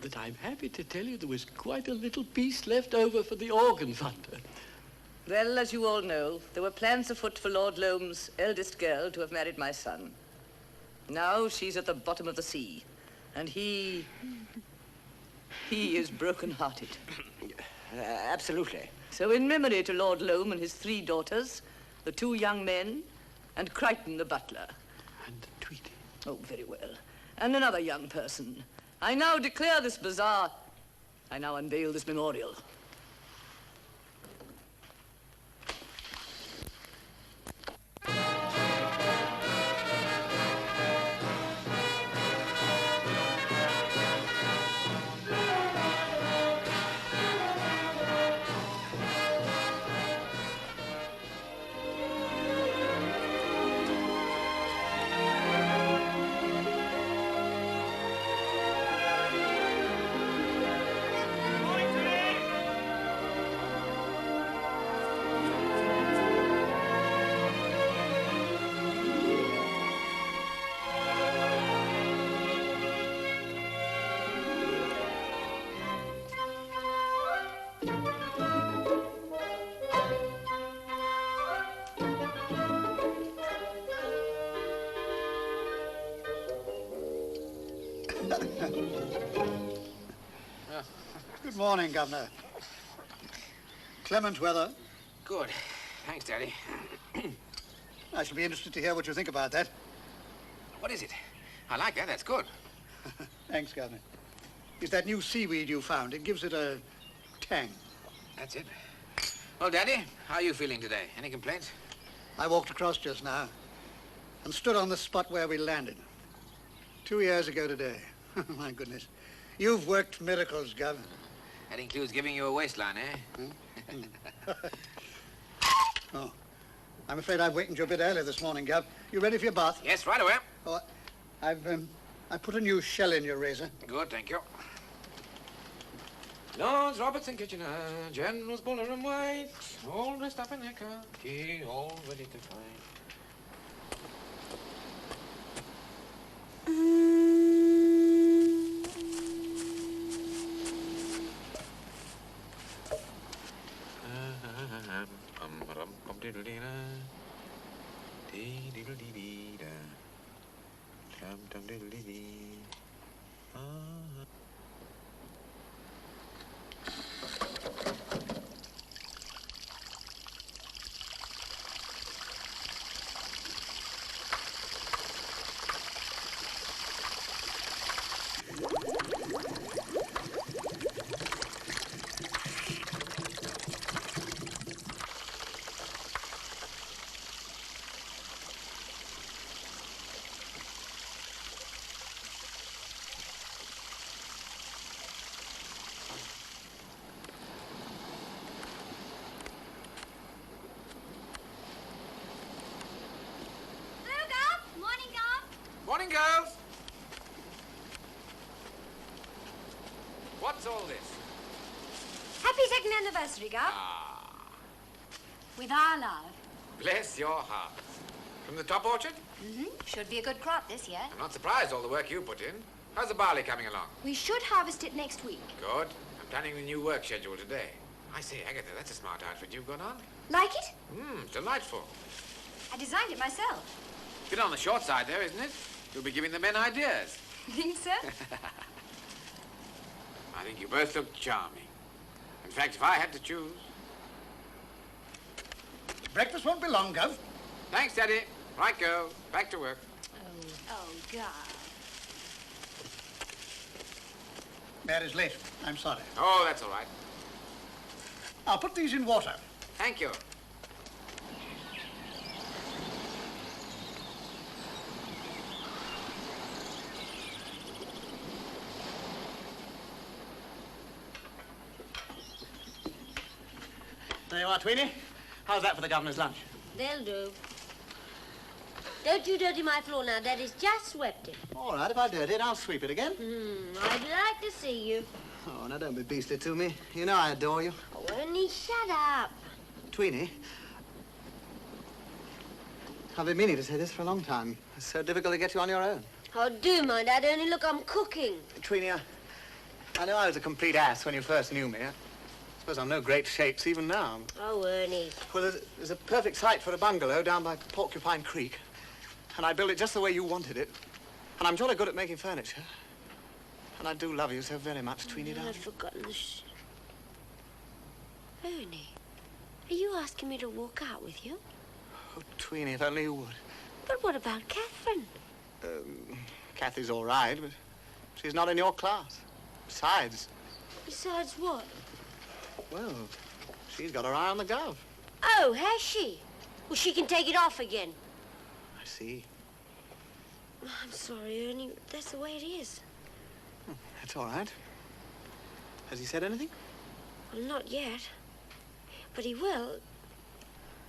that I'm happy to tell you there was quite a little piece left over for the organ fund. Well, as you all know, there were plans afoot for Lord Loam's eldest girl to have married my son. Now she's at the bottom of the sea, and he... He is broken-hearted. Absolutely. So in memory to Lord Loam and his 3 daughters, the 2 young men, and Crichton the butler. And Tweety. Oh, very well. And another young person. I now declare this bazaar. I now unveil this memorial. Good morning, Governor. Clement weather. Good. Thanks, Daddy. I shall be interested to hear what you think about that. What is it? I like that. That's good. Thanks, Governor. It's that new seaweed you found. It gives it a tang. That's it. Well, Daddy, how are you feeling today? Any complaints? I walked across just now and stood on the spot where we landed. 2 years ago today. My goodness. You've worked miracles, Gov. That includes giving you a waistline, eh? Oh, I'm afraid I've wakened you a bit early this morning, Gov. You ready for your bath? Yes, right away. Oh, I put a new shell in your razor. Good, thank you. Lords Robertson, Kitchener, Generals Buller and White, all dressed up in their khaki, all ready to fight. Morning, girls. What's all this? Happy 2nd anniversary, Gov. With our love. Bless your heart. From the top orchard? Should be a good crop this year. I'm not surprised all the work you put in. How's the barley coming along? We should harvest it next week. Good. I'm planning the new work schedule today. I say, Agatha, that's a smart outfit you've got on. Like it? Delightful. I designed it myself. Bit on the short side there, isn't it? You'll be giving the men ideas. Think so? I think you both look charming. In fact, if I had to choose... Breakfast won't be long, Gov. Thanks, Daddy. Right, girls. Back to work. Oh, God. Mary's late. I'm sorry. Oh, that's all right. I'll put these in water. Thank you. There you are, Tweeny. How's that for the governor's lunch? They'll do. Don't you dirty my floor now. Daddy's just swept it. All right, if I dirty it, I'll sweep it again. I'd like to see you. Oh, now don't be beastly to me. You know I adore you. Oh, Ernie, shut up. Tweeny, I've been meaning to say this for a long time. It's so difficult to get you on your own. Oh, do mind, Dad. Ernie, look, I'm cooking. Tweeny, I know I was a complete ass when you first knew me. I suppose I'm no great shakes even now. Oh, Ernie. Well, there's a perfect site for a bungalow down by Porcupine Creek. And I built it just the way you wanted it. And I'm jolly good at making furniture. And I do love you so very much, Tweenie, darling. I've forgotten the Ernie, are you asking me to walk out with you? Oh, Tweenie, if only you would. But what about Catherine? Kathy's all right, but she's not in your class. Besides... Besides what? Well, she's got her eye on the gov. Oh, has she? Well, she can take it off again. I see. I'm sorry, Ernie. That's the way it is. That's all right. Has he said anything? Well, not yet. But he will.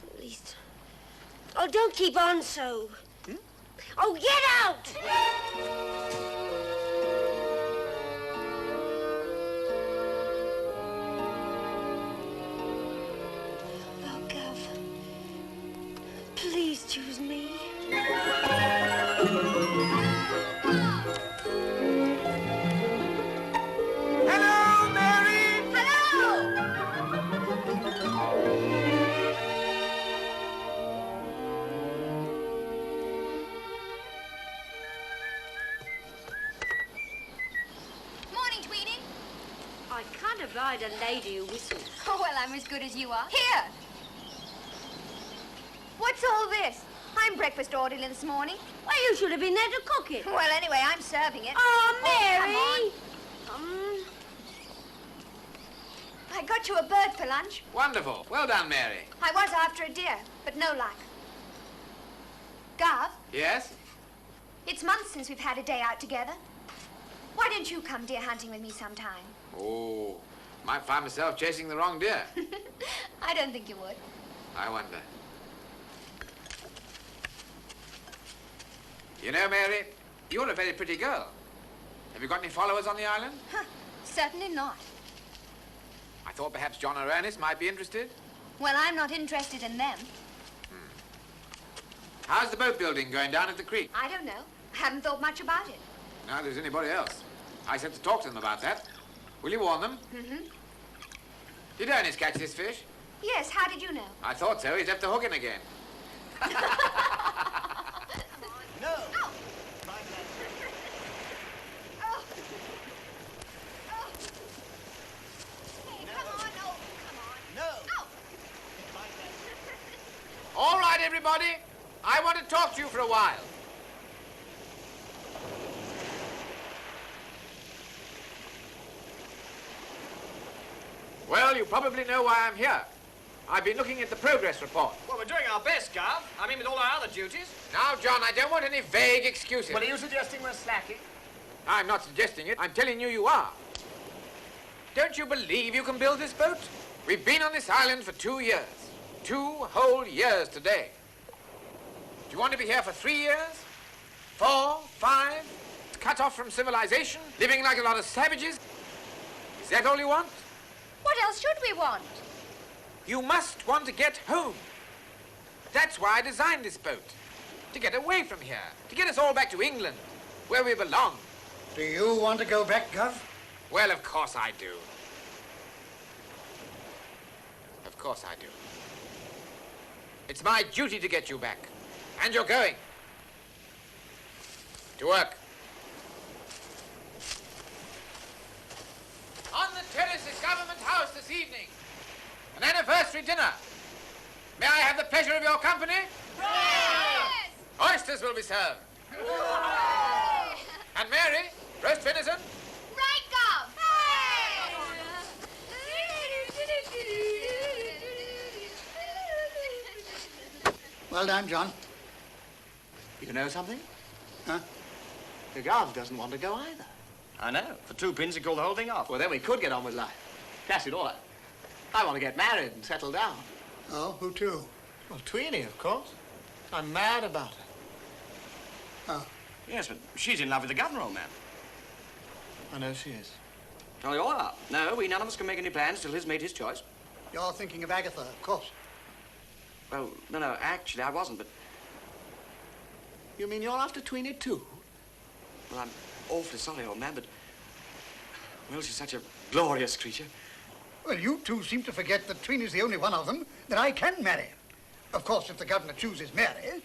At least... Oh, don't keep on so. Oh, get out! Oh, Gov. Please choose me. Hello, Mary! Hello! Morning, Tweenie. I can't abide a lady who whistles. Oh, well, I'm as good as you are. Here! What's all this? I'm breakfast orderly this morning. Well, you should have been there to cook it. Well, anyway, I'm serving it. Oh, Mary! Come on. I got you a bird for lunch. Wonderful. Well done, Mary. I was after a deer, but no luck. Gov, Yes? it's months since we've had a day out together. Why don't you come deer hunting with me sometime? Oh, might find myself chasing the wrong deer. I don't think you would. I wonder. You know, Mary, you're a very pretty girl. Have you got any followers on the island? Huh, certainly not. I thought perhaps John or Ernest might be interested. Well, I'm not interested in them. How's the boat building going down at the creek? I don't know. I haven't thought much about it. Neither does anybody else. I sent to talk to them about that. Will you warn them? Mm-hmm. Did Ernest catch this fish? Yes, how did you know? I thought so. He's left the hook in again. No! Oh. Oh. Oh. Hey, come on. Oh, come on. No! Oh. All right, everybody. I want to talk to you for a while. Well, you probably know why I'm here. I've been looking at the progress report. Well, we're doing our best, Gov. I mean, with all our other duties. Now, John, I don't want any vague excuses. Well, are you suggesting we're slacking? I'm not suggesting it. I'm telling you are. Don't you believe you can build this boat? We've been on this island for 2 years. 2 whole years today. Do you want to be here for 3 years? 4, 5? Cut off from civilization? Living like a lot of savages? Is that all you want? What else should we want? You must want to get home. That's why I designed this boat. To get away from here. To get us all back to England, where we belong. Do you want to go back, Gov? Well, of course I do. Of course I do. It's my duty to get you back. And you're going. To work. On the terrace at Government House this evening. An anniversary dinner. May I have the pleasure of your company? Yes! Oysters will be served. And Mary, roast venison? Right, Gov! Well done, John. You know something? Huh? The Gov doesn't want to go either. I know. For 2 pins, he called the whole thing off. Well, then we could get on with life. That's it all. I want to get married and settle down. Oh, who to? Well, Tweenie, of course. I'm mad about her. Oh. Yes, but she's in love with the governor, old man. I know she is. Oh, you are? No, we none of us can make any plans till he's made his choice. You're thinking of Agatha, of course. Well, no, actually, I wasn't, but... You mean you're after Tweenie, too? Well, I'm awfully sorry, old man, but... Well, she's such a glorious creature. Well, you two seem to forget that Tweeny's the only one of them that I can marry. Of course, if the governor chooses Mary.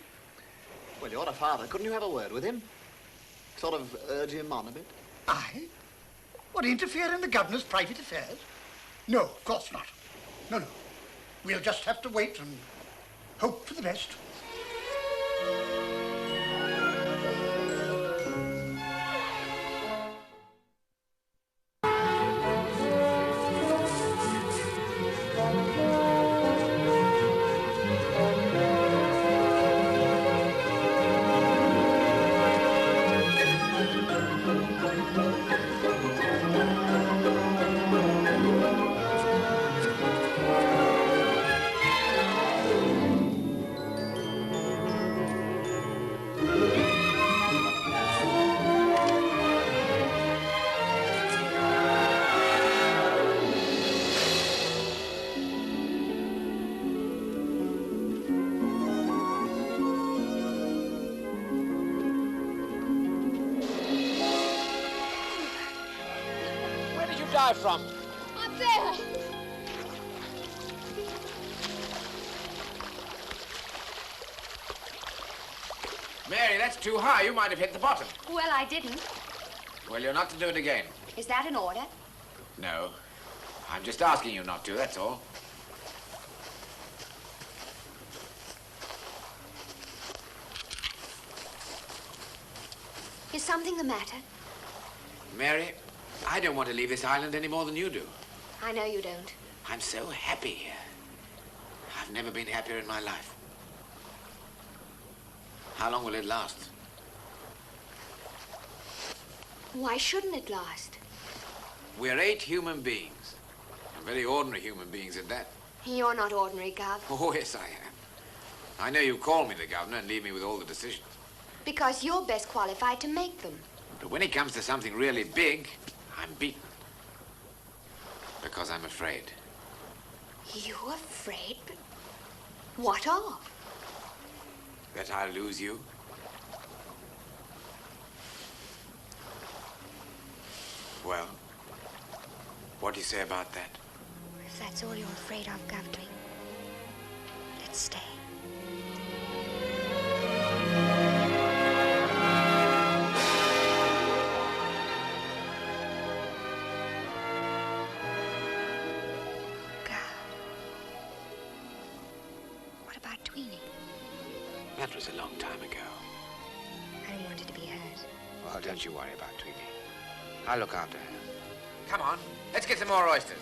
Well, you're a father. Couldn't you have a word with him? Sort of urge him on a bit? I? What, interfere in the governor's private affairs? No, of course not. No, no. We'll just have to wait and hope for the best. Die from? Up there. Mary, that's too high. You might have hit the bottom. Well, I didn't. Well, you're not to do it again. Is that an order? No. I'm just asking you not to, that's all. Is something the matter? Mary, I don't want to leave this island any more than you do. I know you don't. I'm so happy here. I've never been happier in my life. How long will it last? Why shouldn't it last? We're 8 human beings. And very ordinary human beings at that. You're not ordinary, Gov. Oh, yes, I am. I know you call me the governor and leave me with all the decisions. Because you're best qualified to make them. But when it comes to something really big, I'm beaten. Because I'm afraid. You're afraid? But what of? That I'll lose you. Well, what do you say about that? If that's all you're afraid of, Governor, let's stay. That was a long time ago. I don't want her to be hurt. Well, don't you worry about Tweety. I'll look after her. Come on, let's get some more oysters.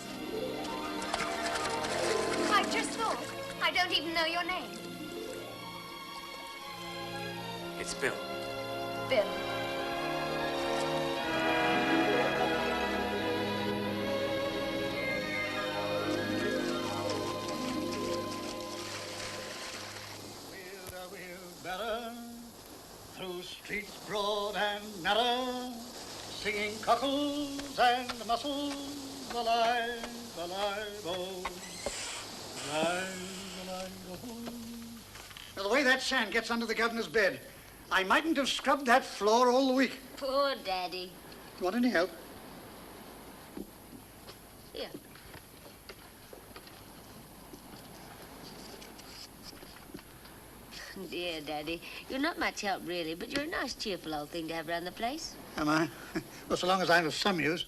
I just thought. I don't even know your name. It's Bill. Bill. Through streets broad and narrow, singing cockles and mussels, alive, alive, oh, alive, alive, oh. Now, the way that sand gets under the governor's bed, I mightn't have scrubbed that floor all the week. Poor Daddy. Want any help? Here. Dear Daddy, you're not much help, really, but you're a nice, cheerful old thing to have around the place. Am I? Well, so long as I'm of some use.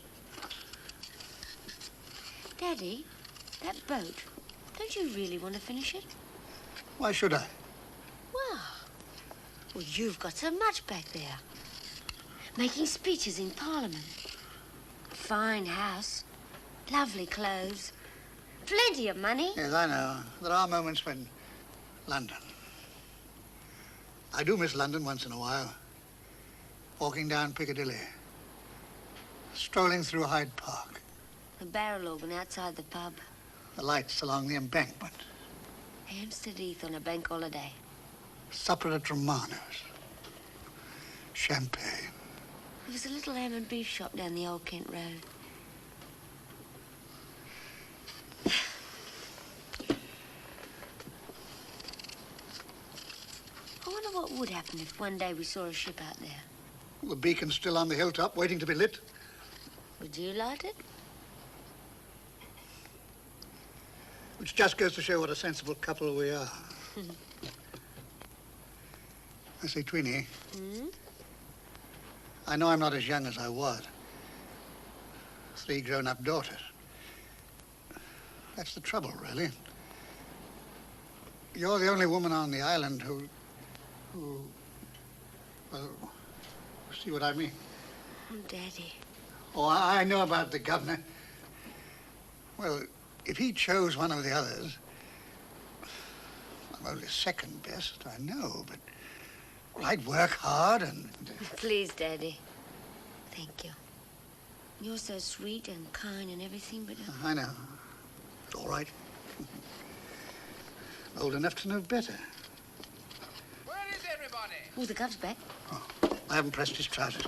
Daddy, that boat, don't you really want to finish it? Why should I? Well, you've got so much back there. Making speeches in Parliament. Fine house. Lovely clothes. Plenty of money. Yes, I know. There are moments when... London. I do miss London once in a while. Walking down Piccadilly. Strolling through Hyde Park. The barrel organ outside the pub. The lights along the embankment. Hampstead Heath on a bank holiday. Supper at Romano's. Champagne. There was a little ham and beef shop down the Old Kent Road. I wonder what would happen if one day we saw a ship out there. Well, the beacon's still on the hilltop, waiting to be lit. Would you light it? Which just goes to show what a sensible couple we are. I say, Tweenie, I know I'm not as young as I was. 3 grown-up daughters. That's the trouble, really. You're the only woman on the island who, well, see what I mean? Oh, Daddy. Oh, I know about the governor. Well, if he chose one of the others, I'm only second best, I know, but well, I'd work hard and... Please, Daddy. Thank you. You're so sweet and kind and everything, but... I know. It's all right. Old enough to know better. Where is everybody? Oh, the Gov's back. Oh, I haven't pressed his trousers.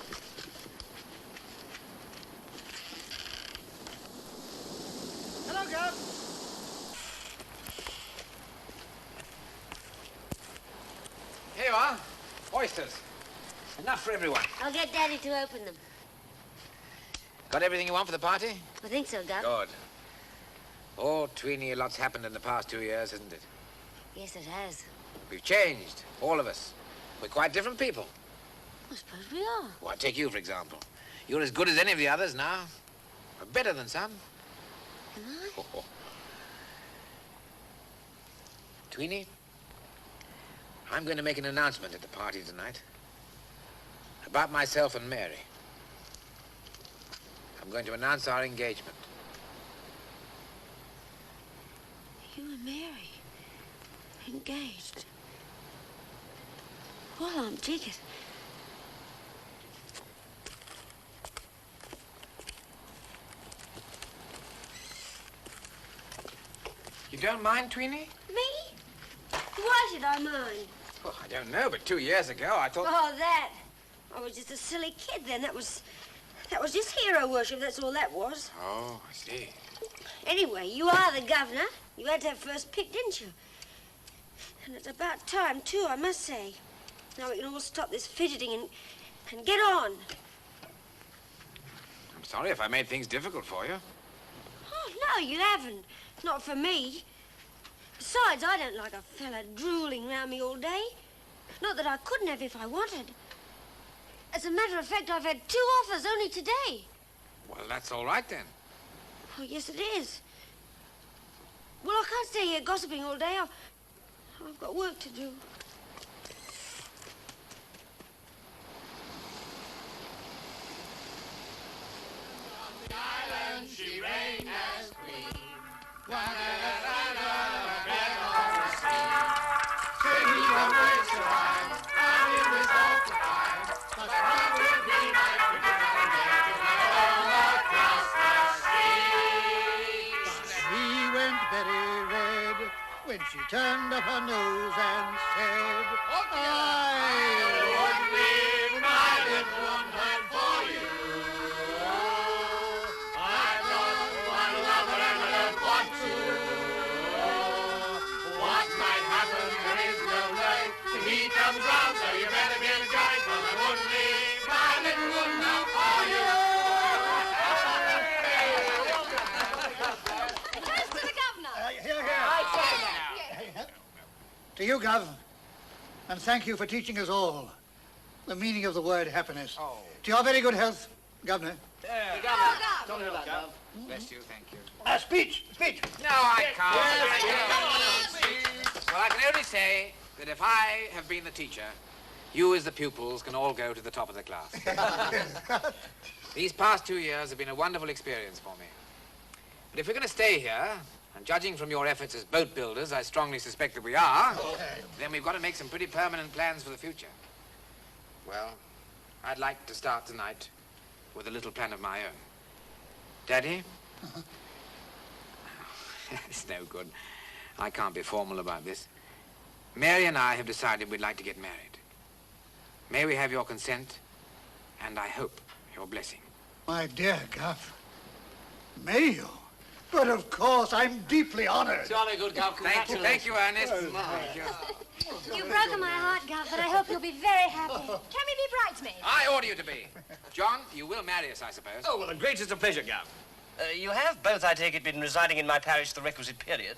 Hello, Gov. Here you are. Oysters. Enough for everyone. I'll get Daddy to open them. Got everything you want for the party? I think so, Gov. Good. Oh, Tweenie, a lot's happened in the past 2 years, hasn't it? Yes, it has. We've changed, all of us. We're quite different people. I suppose we are. Well, take you, for example. You're as good as any of the others now. Or better than some. Am I? Oh. Tweenie, I'm going to make an announcement at the party tonight about myself and Mary. I'm going to announce our engagement. You and Mary. Engaged. Well, I'm jiggered. You don't mind, Tweenie? Me? Why should I mind? Well, I don't know, but 2 years ago I thought... Oh, that. I was just a silly kid then. That was just hero worship, that's all that was. Oh, I see. Anyway, you are the governor. You had to have first pick, didn't you? And it's about time, too, I must say. Now we can all stop this fidgeting and get on. I'm sorry if I made things difficult for you. Oh, no, you haven't. Not for me. Besides, I don't like a fella drooling round me all day. Not that I couldn't have if I wanted. As a matter of fact, I've had 2 offers only today. Well, that's all right, then. Oh, yes, it is. Well, I can't stay here gossiping all day. I've got work to do. On the island she reigned as queen. When she turned up her nose and said, I would leave my little one home for you. I've got one lover and I don't want to. What might happen, there is no way. He comes round, so you better be a guy, 'cause I wouldn't leave my little one home for you. Toast to the governor. Here. To you, Gov, and thank you for teaching us all the meaning of the word happiness. Oh. To your very good health, Governor. Yeah. Gov. Don't do that, Gov. Bless you, thank you. Speech. No, I can't. Well, I can only say that if I have been the teacher, you as the pupils can all go to the top of the class. These past 2 years have been a wonderful experience for me. But if we're going to stay here, and judging from your efforts as boat builders, I strongly suspect that we are, then we've got to make some pretty permanent plans for the future. Well, I'd like to start tonight with a little plan of my own. Daddy? It's no good. I can't be formal about this. Mary and I have decided we'd like to get married. May we have your consent, and I hope your blessing. My dear Gov, may you? But of course, I'm deeply honored. Jolly good, Gov. Thank you, Ernest. Thank you. You've broken my heart, Gov, but I hope you'll be very happy. Can we be bridesmaids? I order you to be. John, you will marry us, I suppose. Oh, well, the greatest of pleasure, Gov. You have both, I take it, been residing in my parish the requisite period.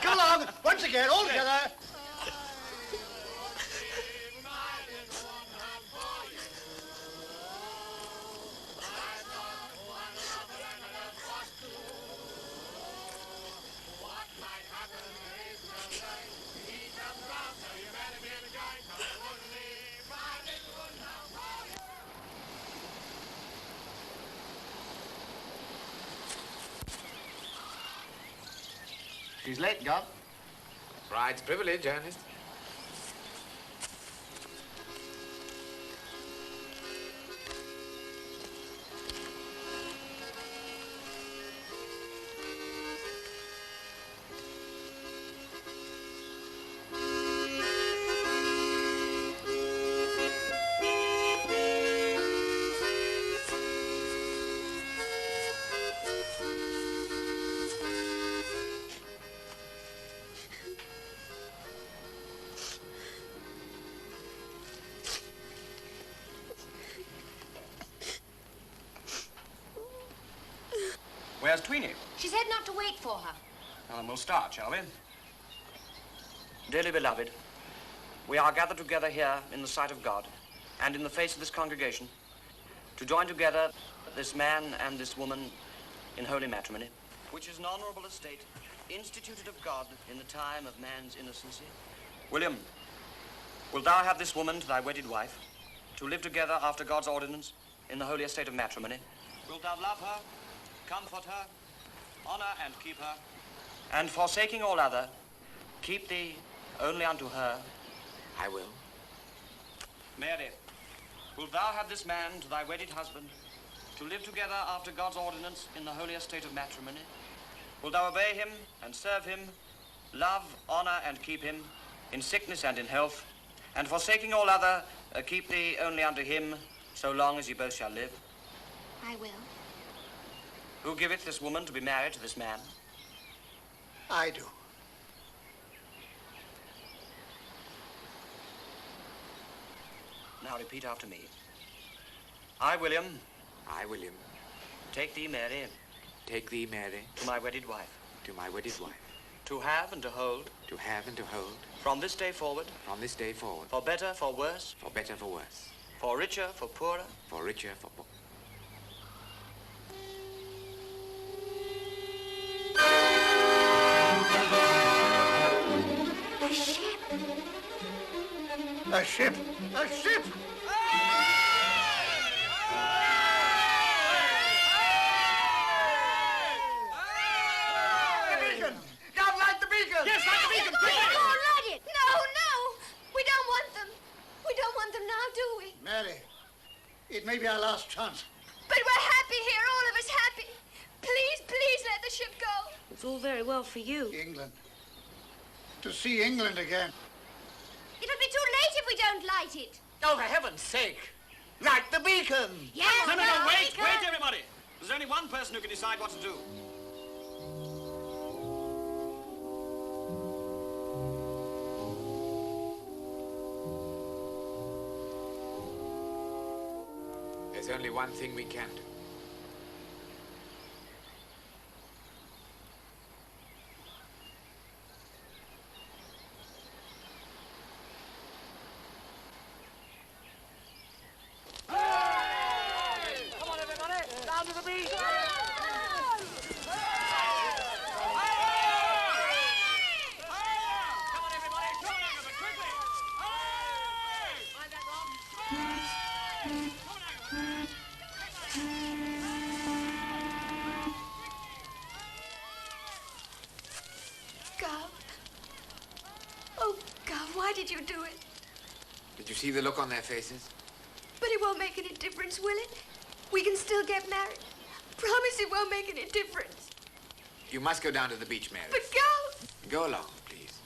Come along, once again, all together. She's late, Gov. Bride's privilege, Ernest. Where's Tweenie? She said not to wait for her. Well, then we'll start, shall we? Dearly beloved, we are gathered together here in the sight of God and in the face of this congregation to join together this man and this woman in holy matrimony, which is an honorable estate instituted of God in the time of man's innocency. William, wilt thou have this woman to thy wedded wife, to live together after God's ordinance in the holy estate of matrimony? Wilt thou love her, comfort her, honor and keep her, and forsaking all other, keep thee only unto her? I will. Mary, wilt thou have this man to thy wedded husband, to live together after God's ordinance in the holy estate of matrimony? Wilt thou obey him and serve him, love, honor, and keep him, in sickness and in health, and forsaking all other, keep thee only unto him, so long as ye both shall live? I will. Who giveth this woman to be married to this man? I do. Now repeat after me. I, William. I, William. Take thee, Mary. Take thee, Mary. To my wedded wife. To my wedded wife. To have and to hold. To have and to hold. From this day forward. From this day forward. For better, for worse. For better, for worse. For richer, for poorer. For richer, for poorer. A ship. A ship. A ship. The beacon! Don't light the beacon! Yes, light the beacon! Go on, light it. No, no. We don't want them. We don't want them now, do we? Mary, it may be our last chance. But we're happy here, all of us happy. Please, please let the ship go. It's all very well for you. England. To see England again. It'll be too late if we don't light it. Oh, for heaven's sake! Light the beacon! Yes, No, wait, everybody. There's only one person who can decide what to do. There's only one thing we can do. Come on, everybody! Down to the beach! Gov. Oh, Gov, why did you do it? Did you see the look on their faces? But it won't make any difference, will it? We can still get married. Promise it won't make any difference. You must go down to the beach, Mary. But Gov! Go along, please.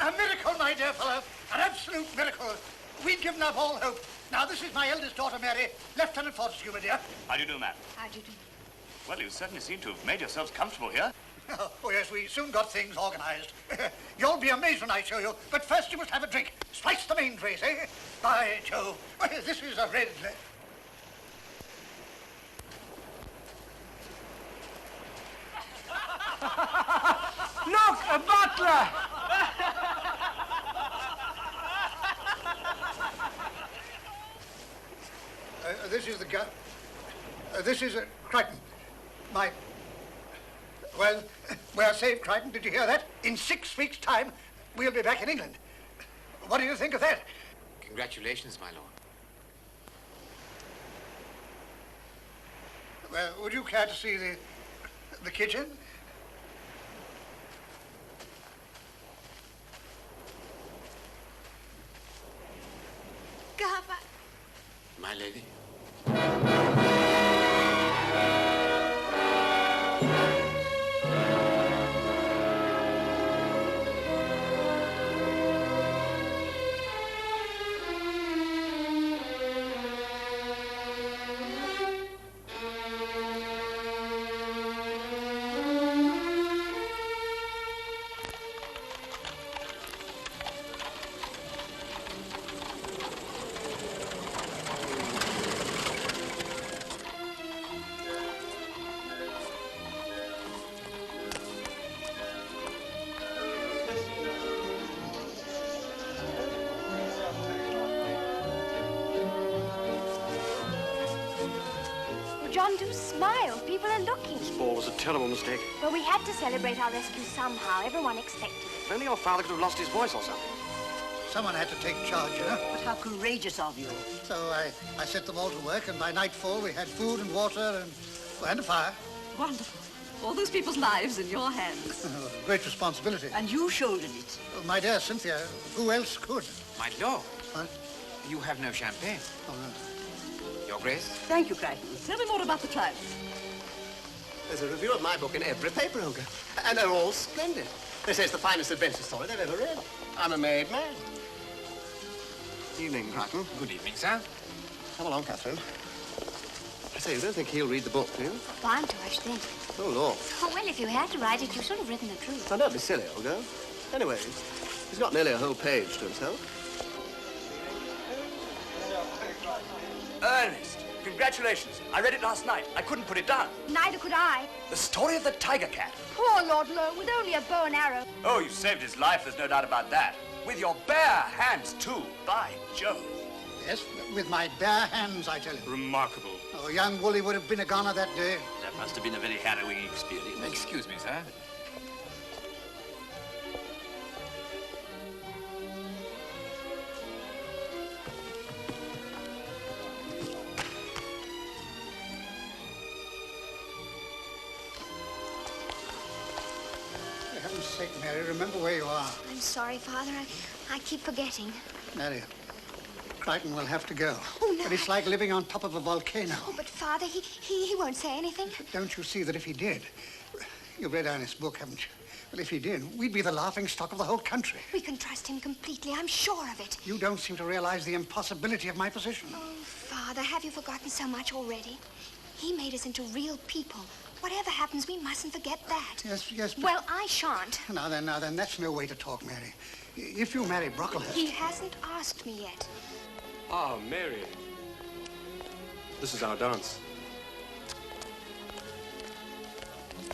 A miracle, my dear fellow. An absolute miracle. We'd given up all hope. Now, this is my eldest daughter, Mary. Lieutenant Fortescue, my dear. How do you do, ma'am? How do you do? Well, you certainly seem to have made yourselves comfortable here. Oh, yes, we soon got things organized. You'll be amazed when I show you. But first you must have a drink. Slice the main trace, eh? By Jove. Well, this is a red... Look, a butler! speaker. This is Crichton. Well, we're saved, Crichton. Did you hear that? In 6 weeks' time, we'll be back in England. What do you think of that? Congratulations, my lord. Well, would you care to see the kitchen? Garver. My lady. John, do smile. People are looking. This ball was a terrible mistake. Well, we had to celebrate our rescue somehow. Everyone expected it. If only your father could have lost his voice or something. Someone had to take charge, you know. But how courageous of you. So I set them all to work, and by nightfall we had food and water and a fire. Wonderful. All those people's lives in your hands. Great responsibility. And you shouldered it. Oh, my dear Cynthia, who else could? My lord. What? You have no champagne. Oh, no. Your Grace? Thank you, Crichton. Tell me more about the trial. There's a review of my book in every paper, Olga. And they're all splendid. They say it's the finest adventure story they've ever read. I'm a made man. Evening, Crichton. Good evening, sir. Come along, Catherine. I say, you don't think he'll read the book, do you? Bound to, I should think. Oh, Lord. Oh, well, if you had to write it, you've sort of written the truth. Now, don't be silly, Olga. Anyway, he's got nearly a whole page to himself. Ernest, congratulations. I read it last night. I couldn't put it down. Neither could I. The story of the tiger cat. Poor Lord Lowe, with only a bow and arrow. Oh, you saved his life, there's no doubt about that. With your bare hands, too. By Jove. Yes, with my bare hands, I tell you. Remarkable. Oh, young Woolley would have been a goner that day. That must have been a very harrowing experience. Excuse me, sir. For heaven's sake, Mary, remember where you are. I'm sorry, Father. I keep forgetting. Mary, Crichton will have to go. Oh, no. But it's like living on top of a volcano. Oh, but Father, he won't say anything. Don't you see that if he did... You've read Ernest's book, haven't you? Well, if he did, we'd be the laughing stock of the whole country. We can trust him completely. I'm sure of it. You don't seem to realize the impossibility of my position. Oh, Father, have you forgotten so much already? He made us into real people. Whatever happens, we mustn't forget that. Yes, but... Well, I shan't. Now then, that's no way to talk, Mary. If you marry Brocklehurst... He hasn't asked me yet. Ah, Mary. This is our dance.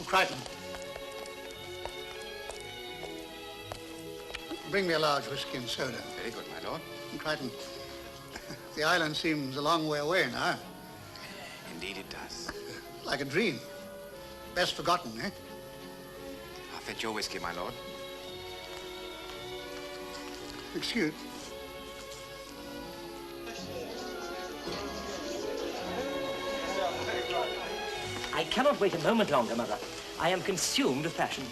Oh, Crichton. Bring me a large whiskey and soda. Very good, my lord. And Crichton, the island seems a long way away now. Indeed it does. Like a dream. Best forgotten, eh? I'll fetch your whiskey, my lord. Excuse. I cannot wait a moment longer, Mother. I am consumed with passion.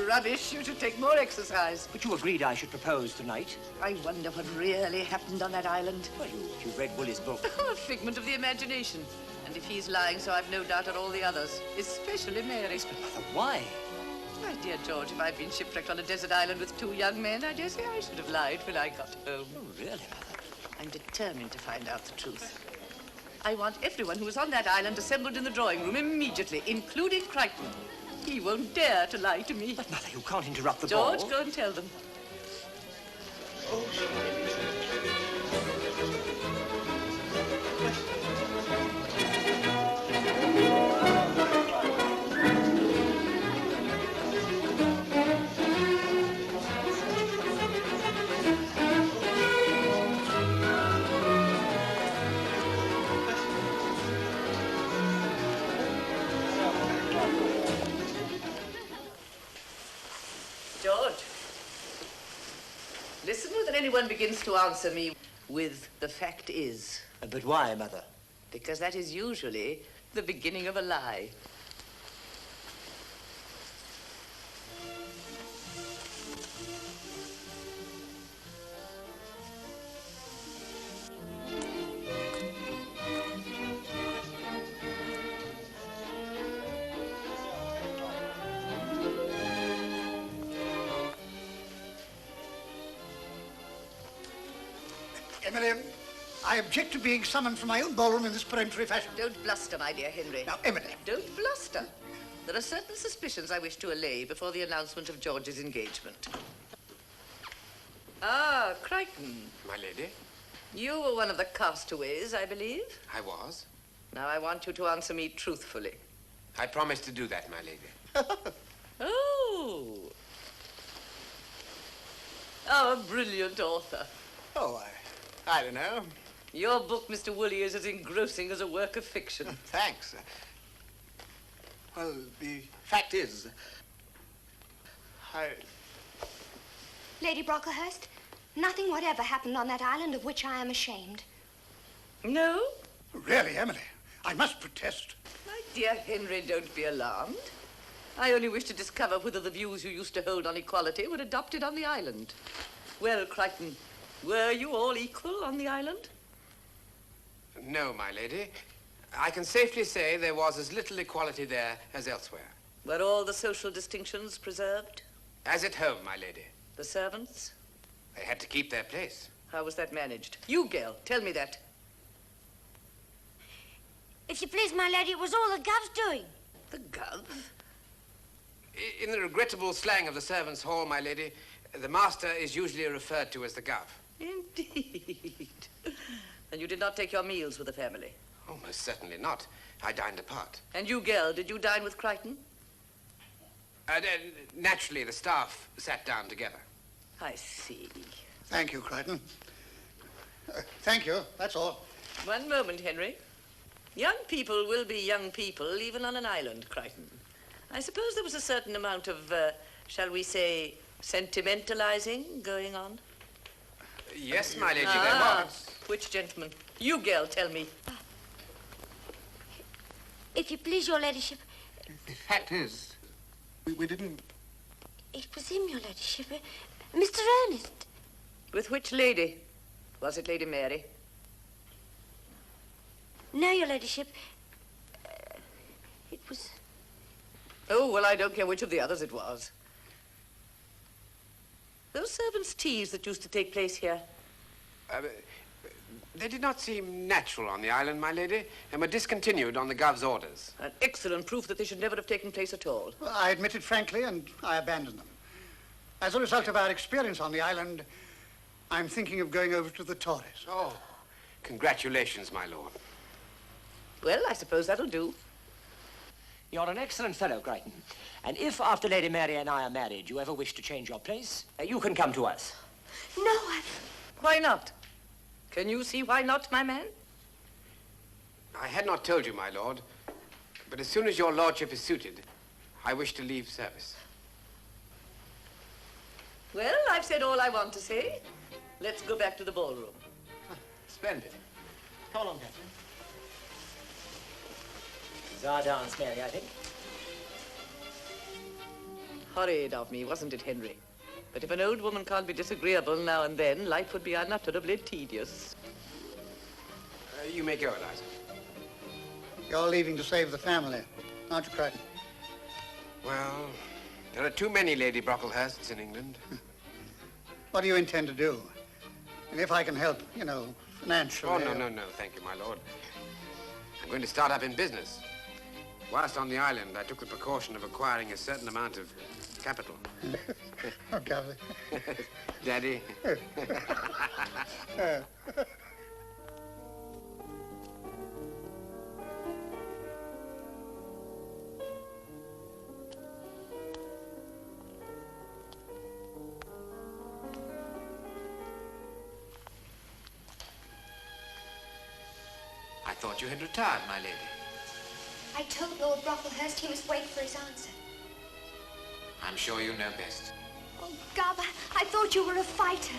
Rubbish. You should take more exercise. But you agreed I should propose tonight. I wonder what really happened on that island. Well, you read Woolley's book. A figment of the imagination. And if he's lying, so I've no doubt are all the others, especially Mary. But, Mother, why? My dear George, if I'd been shipwrecked on a desert island with 2 young men, I dare say I should have lied when I got home. Oh, really, Mother? I'm determined to find out the truth. I want everyone who was on that island assembled in the drawing room immediately, including Crichton. He won't dare to lie to me. But, Mother, you can't interrupt the George, ball. go and tell them. anyone begins to answer me with the fact is. But why, Mother? Because that is usually the beginning of a lie. Emily, I object to being summoned from my own ballroom in this peremptory fashion. Don't bluster, my dear Henry. Now, Emily. Don't bluster. There are certain suspicions I wish to allay before the announcement of George's engagement. Ah, Chrichton. My lady? You were one of the castaways, I believe. I was. Now I want you to answer me truthfully. I promise to do that, my lady. Oh. Our brilliant author. Oh, I don't know. Your book, Mr. Woolley, is as engrossing as a work of fiction. Thanks. Well, the fact is, Lady Brocklehurst, nothing whatever happened on that island of which I am ashamed. No? Really, Emily, I must protest. My dear Henry, don't be alarmed. I only wish to discover whether the views you used to hold on equality were adopted on the island. Well, Chrichton, were you all equal on the island? No, my lady. I can safely say there was as little equality there as elsewhere. Were all the social distinctions preserved? As at home, my lady. The servants? They had to keep their place. How was that managed? You, girl, tell me that. If you please, my lady, it was all the gov's doing. The gov? In the regrettable slang of the servants' hall, my lady, the master is usually referred to as the gov. Indeed. And you did not take your meals with the family? Oh, most certainly not. I dined apart. And you, girl, did you dine with Chrichton? Naturally, the staff sat down together. I see. Thank you, Chrichton. Thank you, that's all. One moment, Henry. Young people will be young people, even on an island, Chrichton. I suppose there was a certain amount of, shall we say, sentimentalizing going on? Yes, my lady, there was. Which gentleman? You, girl, tell me. If you please, your ladyship. the fact is, we didn't... It was him, your ladyship. Mr. Ernest. With which lady? Was it Lady Mary? No, your ladyship. It was... Oh, well, I don't care which of the others it was. Those servants' teas that used to take place here. They did not seem natural on the island, my lady, and were discontinued on the gov's orders. An excellent proof that they should never have taken place at all. Well, I admit it frankly, and I abandoned them. As a result of our experience on the island, I'm thinking of going over to the Torres. Oh, congratulations, my lord. Well, I suppose that'll do. You're an excellent fellow, Chrichton. And if, after Lady Mary and I are married, you ever wish to change your place, you can come to us. No, Why not? Can you see why not, my man? I had not told you, my lord, but as soon as your lordship is suited, I wish to leave service. Well, I've said all I want to say. Let's go back to the ballroom. Splendid. Come along, Captain. It's our dance, Mary, I think. Horrid of me, wasn't it, Henry? But if an old woman can't be disagreeable now and then, life would be unutterably tedious. You may go, Eliza. You're leaving to save the family, aren't you, Chrichton? Well, there are too many Lady Brocklehursts in England. What do you intend to do? And if I can help, you know, financially... Oh, no, thank you, my lord. I'm going to start up in business. Whilst on the island, I took the precaution of acquiring a certain amount of capital. Oh, Gavin. Daddy. I thought you had retired, my lady. I told Lord Brocklehurst he must wait for his answer. I'm sure you know best. Oh, Gov, I thought you were a fighter.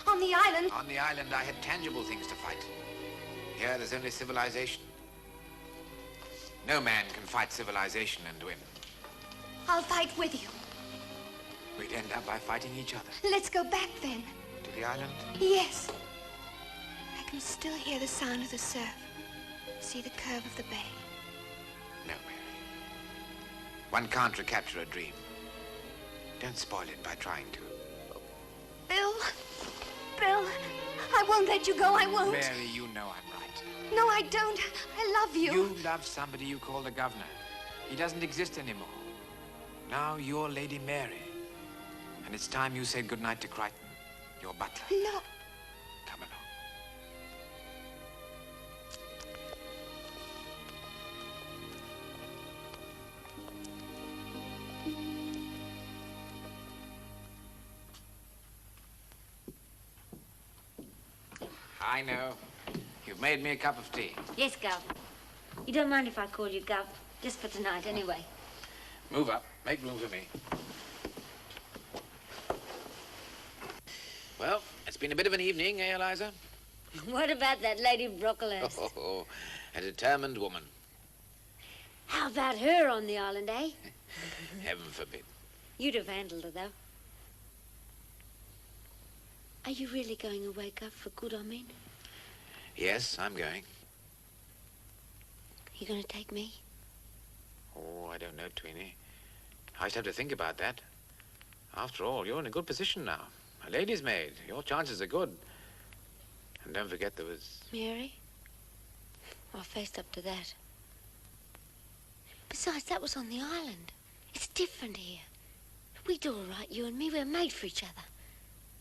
On the island. On the island, I had tangible things to fight. Here, there's only civilization. No man can fight civilization and win. I'll fight with you. We'd end up by fighting each other. Let's go back then. To the island? Yes. I can still hear the sound of the surf. See the curve of the bay. No, Mary. One can't recapture a dream. Don't spoil it by trying to. Bill. Bill. I won't let you go. I won't. Mary, you know I'm right. No, I don't. I love you. You love somebody you call the governor. He doesn't exist anymore. Now you're Lady Mary. And it's time you said goodnight to Chrichton, your butler. No. Come along. I know. You've made me a cup of tea. Yes, Gov. You don't mind if I call you Gov? Just for tonight, anyway. Move up. Make room for me. Well, it's been a bit of an evening, eh, Eliza? What about that Lady Brocklehurst? Oh, a determined woman. How about her on the island, eh? Heaven forbid. You'd have handled her, though. Are you really going away, Gov, for good, I mean? Yes, I'm going. You going to take me? Oh, I don't know, Tweenie. I just have to think about that. After all, you're in a good position now. A lady's maid. Your chances are good. And don't forget there was... Mary? I faced up to that. Besides, that was on the island. It's different here. We do all right, you and me. We're made for each other.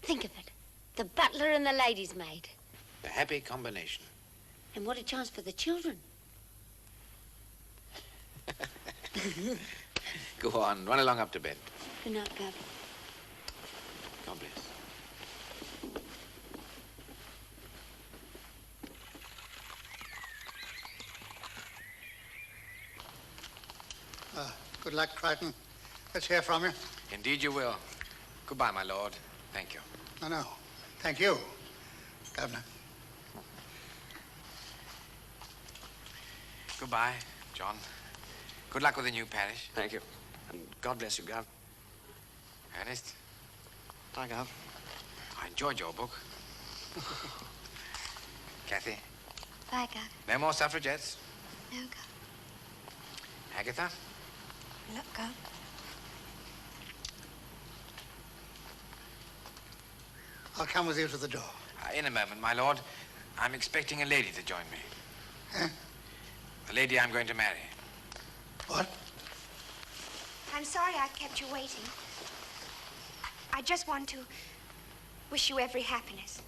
Think of it. The butler and the lady's maid. The happy combination. And what a chance for the children. Go on, run along up to bed. Good night, Gov. God bless. Good luck, Chrichton. Let's hear from you. Indeed you will. Goodbye, my lord. Thank you. No. Thank you, Governor. Goodbye, John. Good luck with the new parish. Thank you. And God bless you, Gov. Ernest, Bye, Gov. I enjoyed your book. Kathy, Bye, Gov. no more suffragettes. No, Gov. Agatha, Look, Gov. I'll come with you to the door. in a moment, my lord. I'm expecting a lady to join me. Huh? A lady I'm going to marry. What? I'm sorry I kept you waiting. I just want to wish you every happiness.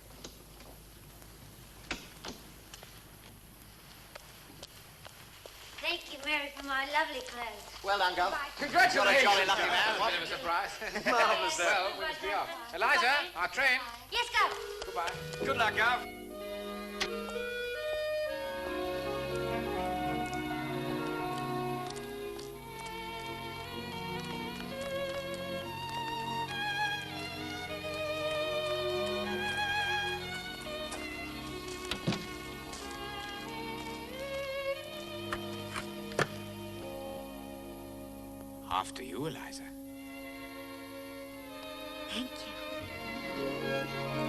Thank you, Mary, for my lovely clothes. Well done, Gov. Congratulations. You're a jolly lucky man. What a surprise. Marvellous, Well, we must be off. Eliza, our train. Yes, Gov. Goodbye. Good luck, Gov. After you, Eliza. Thank you.